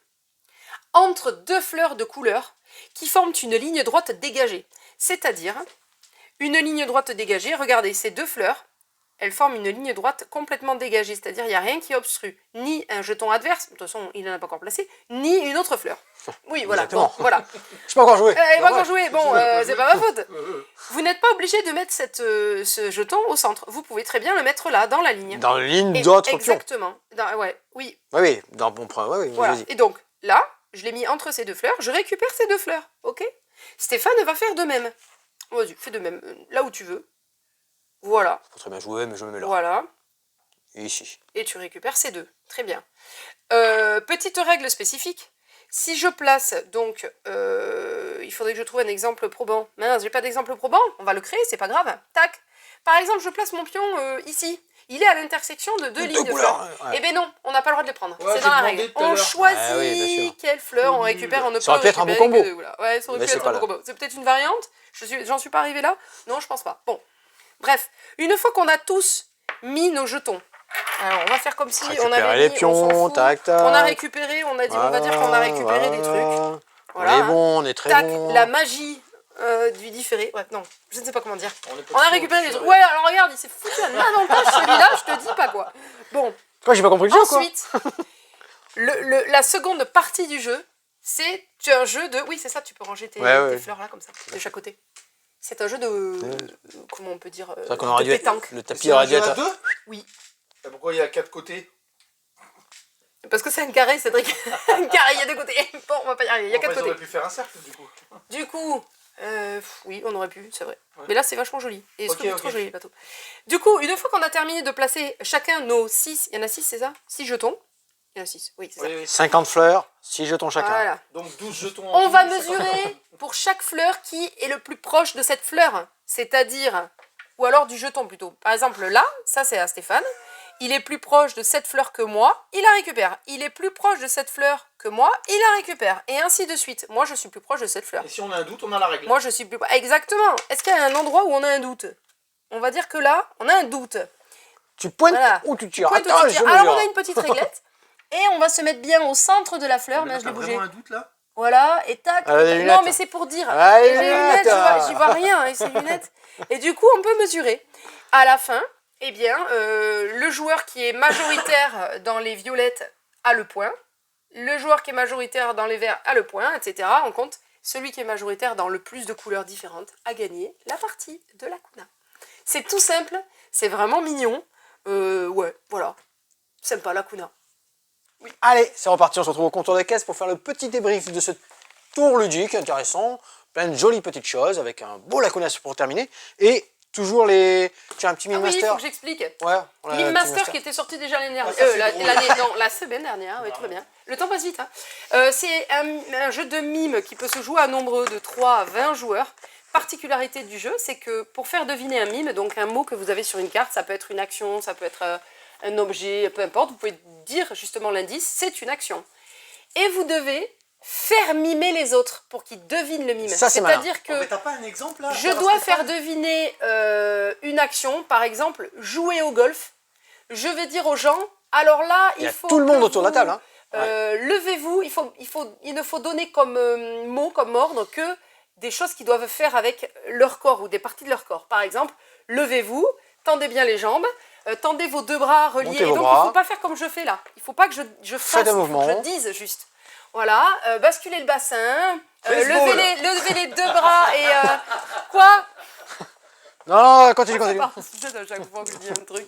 entre 2 fleurs de couleur qui forment une ligne droite dégagée. C'est-à-dire, une ligne droite dégagée, regardez, ces 2 fleurs, elles forment une ligne droite complètement dégagée. C'est-à-dire, il n'y a rien qui obstrue. Ni un jeton adverse, de toute façon, il n'en a pas encore placé, ni une autre fleur. Oui, voilà. Exactement. Bon, voilà. Je peux encore jouer. Il va encore jouer. Bon, c'est pas ma faute. Euh, Vous n'êtes pas obligé de mettre ce jeton au centre. Vous pouvez très bien le mettre là, dans la ligne. Dans la ligne Et- d'autres pions. Exactement. Ouais, oui. Oui, dans bon point. Oui, Voilà. vas-y. Et donc, là, je l'ai mis entre ces 2 fleurs. Je récupère ces 2 fleurs. Ok? Stéphane va faire de même. Vas-y, fais de même. Là où tu veux. Voilà. Faut très bien jouer, mais je me mets là. Voilà. Et ici. Et tu récupères ces 2. Très bien. Petite règle spécifique. Si je place, donc, il faudrait que je trouve un exemple probant. Mince, j'ai pas d'exemple probant. On va le créer, c'est pas grave. Tac. Par exemple, je place mon pion ici. Il est à l'intersection de 2 lignes de couleurs, fleurs. ouais. Eh ben non, on n'a pas le droit de les prendre. Ouais, c'est j'ai dans la demandé règle. tout à On l'heure. choisit Ah oui, bien sûr. quelles fleurs on Nul. récupère. On ne Ça aurait peut pu être un bon récupérer combo. que 2, voilà. Ouais, ça aurait Mais pu c'est être pas un bon là. combo. C'est peut-être une variante. J'en suis pas arrivée là. Non, je pense pas. Bon. Bref, une fois qu'on a tous mis nos jetons, alors on va faire comme si on Récupérer avait les mis, on s'en pions, fout. tac, tac. On a récupéré, on va dire qu'on a récupéré des trucs. Voilà. On est bon, on est très Tac, bon. la magie du différé. Ouais, non, je ne sais pas comment dire. On, est pas On a sûr récupéré du des trucs. différé. Ouais, alors regarde, il s'est foutu un avantage celui-là, je te dis pas quoi. Bon, Quoi, j'ai pas compris le jeu, quoi? ensuite, la seconde partie du jeu, c'est un jeu de... Oui, c'est ça, tu peux ranger tes fleurs là, comme ça, de chaque côté. C'est un jeu de... comment on peut dire C'est vrai qu'on aurait de dû être... pétanque. Le Et tapis c'est un aurait dû jeu à être... 2? Oui. Et pourquoi il y a 4 côtés? Parce que c'est un carré, Cédric. Un carré, il y a 2 côtés. Bon, on va pas y arriver, il y a 4 Ils côtés. auraient pu faire un cercle du coup. Du coup, oui, on aurait pu, c'est vrai. Ouais. Mais là, c'est vachement joli. Et Ok, c'est ok. trop joli, les bateaux. Du coup, une fois qu'on a terminé de placer chacun nos 6, il y en a 6, c'est ça? 6 jetons. Il y en a 6, oui, c'est ça. Oui, oui. 50 fleurs, 6 jetons chacun. Voilà. Donc 12 jetons. en On tout, va 50. mesurer pour chaque fleur qui est le plus proche de cette fleur. C'est-à-dire, ou alors du jeton plutôt. Par exemple, là, ça c'est à Stéphane. Il est plus proche de cette fleur que moi, il la récupère. Il est plus proche de cette fleur que moi, il la récupère. Et ainsi de suite. Moi, je suis plus proche de cette fleur. Et si on a un doute, on a la règle. Moi, je suis plus... Exactement. Est-ce qu'il y a un endroit où on a un doute? On va dire que là, on a un doute. Tu pointes Voilà. ou tu tires? Pointe ou Attends, tu je tires. Alors, mesure. on a une petite réglette. Et on va se mettre bien au centre de la fleur. Mais je T'as l'ai bougé. vraiment un doute là? Voilà, et tac. Ah, les non, lunettes. mais c'est pour dire. Ah, les Et j'ai lunettes. j'y vois rien avec ces lunettes. Et du coup, on peut mesurer. À la fin, eh bien, le joueur qui est majoritaire dans les violettes a le point. Le joueur qui est majoritaire dans les verts a le point, etc. On compte celui qui est majoritaire dans le plus de couleurs différentes a gagné la partie de la Kuna. C'est tout simple, c'est vraiment mignon. Ouais, voilà. Sympa la Kuna. Allez, c'est reparti, on se retrouve au comptoir des caisses pour faire le petit débrief de ce tour ludique intéressant. Plein de jolies petites choses avec un beau Lacuna pour terminer. Et toujours les... Tiens, un petit Mime Ah oui, il Master. faut que j'explique. Ouais, on a Mime le petit Master qui était sorti déjà l'année dernière. Ah, ça, c'est drôle. Non, la semaine dernière, ouais, tout va bien. Le temps passe vite. Hein. C'est un jeu de mime qui peut se jouer à nombreux de 3 à 20 joueurs. Particularité du jeu, c'est que pour faire deviner un mime, donc un mot que vous avez sur une carte, ça peut être une action, ça peut être un objet, peu importe, vous pouvez dire justement l'indice, c'est une action. Et vous devez faire mimer les autres pour qu'ils devinent le mime. Ça, c'est malin. C'est-à-dire que Oh, mais t'as pas un exemple là je dois faire deviner une action, par exemple, jouer au golf. Je vais dire aux gens, alors là, Il y a faut tout le monde que autour de la vous, table. Hein. levez-vous, il ne faut donner comme mot, comme ordre, que des choses qu'ils doivent faire avec leur corps ou des parties de leur corps. Par exemple, levez-vous, tendez bien les jambes, tendez vos 2 bras reliés. Montez Et vos donc, bras. il ne faut pas faire comme je fais là. Il ne faut pas que je fasse, Faites un il faut mouvement. que je dise juste. Voilà, basculez le bassin, Baseball. levez les 2 bras et... quoi? Non, continue, Ça continue. part à chaque fois que je dis un truc.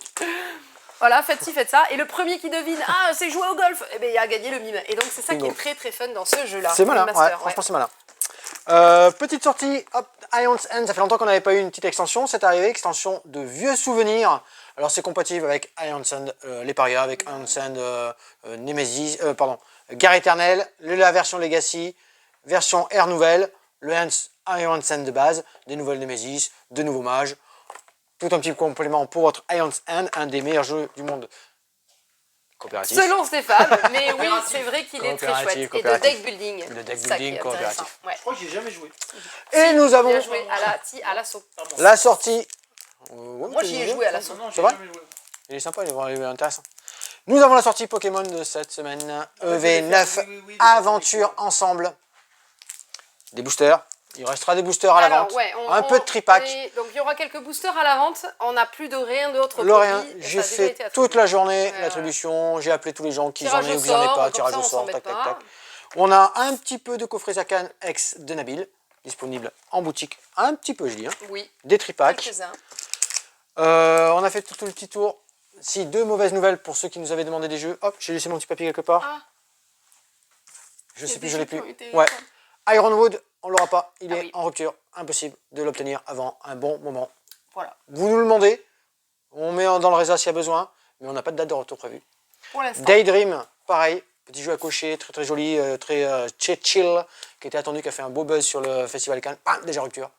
Voilà, faites ci, faites ça. Et le premier qui devine, ah, c'est jouer au golf, eh bien, il a gagné le mime. Et donc, c'est ça qui Bingo. est très très fun dans ce jeu-là. C'est malin, Mime Master, ouais, franchement c'est malin. Petite sortie, hop, Ion's End, ça fait longtemps qu'on n'avait pas eu une petite extension, c'est arrivé, extension de vieux souvenirs. Alors c'est compatible avec Ion's End, les parias, avec Ion's End, Nemesis, Guerre éternelle, la version Legacy, version Air nouvelle, le Ion's End de base, des nouvelles Nemesis, de nouveaux mages, tout un petit complément pour votre Ion's End, un des meilleurs jeux du monde coopératif. Selon Stéphane, mais oui, c'est vrai qu'il est très chouette. Et de Coopératif. deck building. De deck c'est ça qui building est intéressant. coopératif. Ouais. Je crois que j'ai jamais joué. Et nous avons Bien joué à l'assaut. la sortie. Moi, j'y ai joué à l'assaut. Non, C'est j'ai vrai jamais joué. Il est sympa, il est intéressant. Nous avons la sortie Pokémon de cette semaine. EV9 oui, Aventure Ensemble. Des boosters. Il restera des boosters à la Alors, vente. ouais, Un peu de tripack. Donc, il y aura quelques boosters à la vente. On n'a plus de rien d'autre. Lorient, produit. j'ai Ça a déjà été fait attribué. toute la journée Ouais, l'attribution. J'ai appelé tous les gens qui en Tirage aient au ou qui en aient sort, pas. comme Tirage ça, au on sort, s'embête tac, tac, pas. tac. On a un petit peu de coffret Zakan X de Nabil, disponible en boutique. Un petit peu, je dis. Hein. Oui, Des tripacks. quelques-uns. On a fait tout le petit tour. Si, 2 mauvaises nouvelles pour ceux qui nous avaient demandé des jeux. Hop, j'ai laissé mon petit papier quelque part. Ah. Je Il y a sais des plus, je l'ai jeux qui plus. ont été- Ouais. Ironwood, on l'aura pas. Il Ah est oui. en rupture. Impossible de l'obtenir avant un bon moment. Voilà, Vous nous le demandez. On met dans le réseau s'il y a besoin. Mais on n'a pas de date de retour prévue. pour l'instant. Daydream, pareil. Petit jeu à cocher, très très joli, très chill, qui était attendu, qui a fait un beau buzz sur le Festival Cannes. Bam, déjà rupture.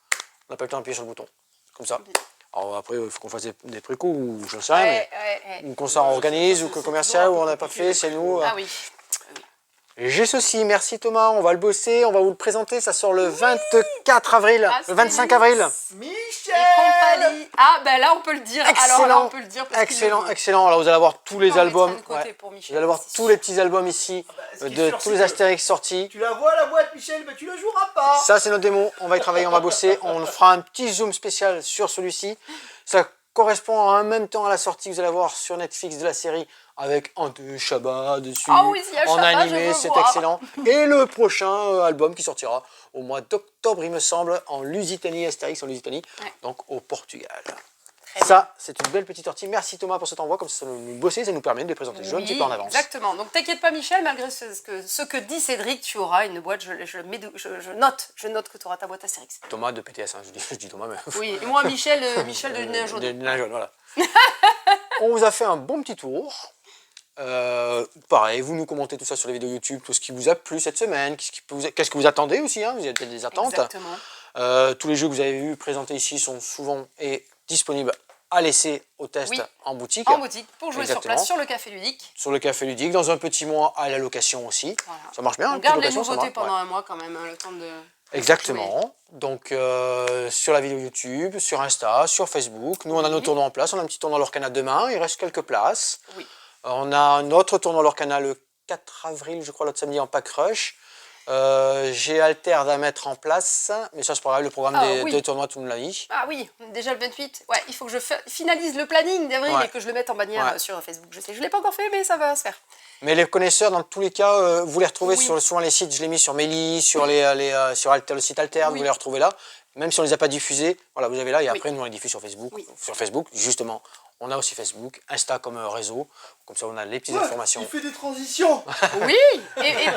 On n'a pas le temps d'appuyer sur le bouton. Comme ça. Alors après, il faut qu'on fasse des précoups ou je sais rien. Ouais, Mais... ouais. Ou qu'on s'en organise, ou que commercial, ou on n'a pas fait, c'est nous. Ah oui. J'ai ceci, merci Thomas, on va le bosser, on va vous le présenter, ça sort le 24 avril, le 25 avril. Michel Et compagnie. Ah, ben là, on peut le dire. Alors là, on peut le dire. Parce qu'il Excellent, le veut. excellent. Alors vous allez avoir tous les On mettra albums, de côté ouais. pour Michel, Vous allez avoir c'est tous sûr. les petits albums ici, ce qui est de sûr, tous c'est les que Astérix sortis. Tu la vois la boîte, Michel, mais tu la joueras pas. Ça c'est notre démo, on va y travailler, on va bosser, on fera un petit zoom spécial sur celui-ci. Ça correspond en même temps à la sortie que vous allez avoir sur Netflix de la série avec Ante Chabat dessus, Ah oui, s'il y a en Chabat, je animé, veux c'est voir. excellent. Et le prochain album qui sortira au mois d'octobre, il me semble, en Lusitanie, Astérix en Lusitanie, Ouais. donc au Portugal. Très Ça, c'est une belle petite sortie. Merci Thomas pour cet envoi, comme ça nous bosser, ça nous permet de les présenter le jeu un petit peu en avance. Exactement. Donc t'inquiète pas Michel, malgré ce que dit Cédric, tu auras une boîte, je note que tu auras ta boîte Astérix. Thomas de PTS, hein, je dis Thomas, mais... Oui, et moi Michel de Nain Jaune. Des nains jaunes, voilà. On vous a fait un bon petit tour. Pareil, vous nous commentez tout ça sur les vidéos YouTube, tout ce qui vous a plu cette semaine, qu'est-ce que vous attendez aussi, hein, vous avez peut-être des attentes. Exactement. Tous les jeux que vous avez vus présentés ici sont souvent disponibles à laisser au test Oui. en boutique. En boutique, pour jouer Exactement. sur place, sur le café ludique. Sur le café ludique, dans un petit mois à la location aussi. Voilà. Ça marche bien. On une petite garde les location, ça nouveautés marche, pendant ouais. un mois quand même, hein, le temps de... jouer. Exactement. Donc sur la vidéo YouTube, sur Insta, sur Facebook. Nous on a nos tournois en place. On a un petit tournoi Lorcana demain. Il reste quelques places. Oui. On a un autre tournoi Lorcana le 4 avril, je crois, l'autre samedi en pack rush. J'ai Alterd à mettre en place, mais ça c'est pas grave, le programme oui. des tournois, tout me l'a dit. Ah oui, déjà le 28. Ouais, il faut que je finalise le planning d'avril Ouais. et que je le mette en bannière Ouais. sur Facebook. Je sais, je l'ai pas encore fait, mais ça va se faire. Mais les connaisseurs, dans tous les cas, vous les retrouvez Oui. sur souvent les sites, je l'ai mis sur Méli, sur, sur le site Alterd, Oui. vous les retrouvez là. Même si on ne les a pas diffusés, voilà, vous avez là, et Oui. après nous on les diffuse sur Facebook. Oui. Sur Facebook, justement, on a aussi Facebook, Insta comme réseau, comme ça on a les petites informations. Il fait des transitions. Oui, et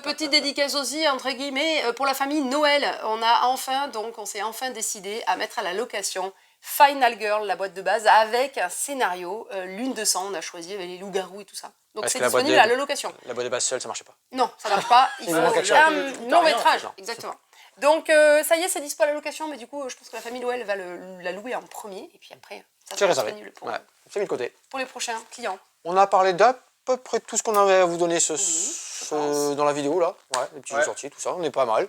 petite dédicace aussi, entre guillemets, pour la famille Noël. On s'est enfin décidé à mettre à la location Final Girl, la boîte de base, avec un scénario, l'une de sang, on a choisi avec les loups-garous et tout ça. Donc Parce c'est que la boîte disponible de- à la location. La boîte de base seule, ça marchait pas. Non, ça marche pas, il Il faut manque quelque un chose. long métrage, Non. exactement. Donc ça y est, c'est dispo à la location, mais du coup, je pense que la famille Noël va la louer en premier, et puis après, ça C'est sera réservé. disponible pour, Ouais, c'est mis de côté. pour les prochains clients. On a parlé d'à peu près tout ce qu'on avait à vous donner pense. dans la vidéo là. Ouais, les petits jeux Ouais. sortis, tout ça, on est pas mal.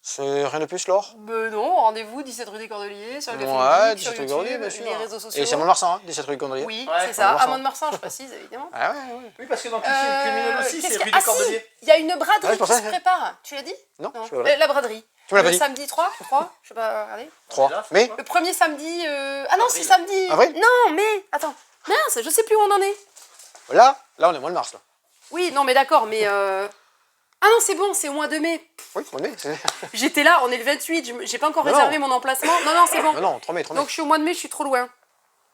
C'est rien de plus, Laure? Non, rendez-vous 17 rue des Cordeliers, sur le Café Ouais, Geek, sur 17 rue YouTube, Cordeliers, bien sûr. les réseaux sociaux. Et c'est Mont-de-Marsan, hein, 17 rue Cordeliers. Oui, Ouais, c'est ça, Mont-de-Marsan. à Mont-de-Marsan, je précise, évidemment. Ah ouais, ouais. Oui, parce que dans le film criminel aussi, qu'est-ce c'est qu'il rue y a- des Cordeliers. si, il y a une braderie Ouais, je pensais, qui se prépare. Tu l'as dit? Non, je sais pas. La braderie. Tu me l'as pas Le dit. samedi 3, je crois. Je sais pas, regardez. 3. Là, c'est Mais quoi Le premier samedi... Ah non, c'est samedi. Avril Non, mais... Attends. Mince, je sais plus où on en est. là on est au mois de mars là. Oui, non, mais d'accord, mais... Ah non, c'est bon, c'est au mois de mai. Oui, on est. J'étais là, on est le 28, j'ai pas encore Non, réservé non. mon emplacement. Non, c'est bon. Non, 3 mai, 3 mai. Donc je suis au mois de mai, je suis trop loin.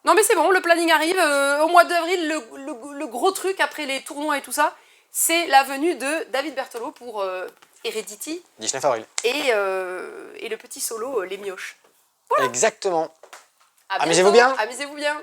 Non mais c'est bon, le planning arrive. Au mois d'avril, le gros truc après les tournois et tout ça, c'est la venue de David Berthelot pour Heredity 19 avril. et le petit solo Les Mioches. Exactement. À Amusez-vous bientôt, bien. Amusez-vous bien.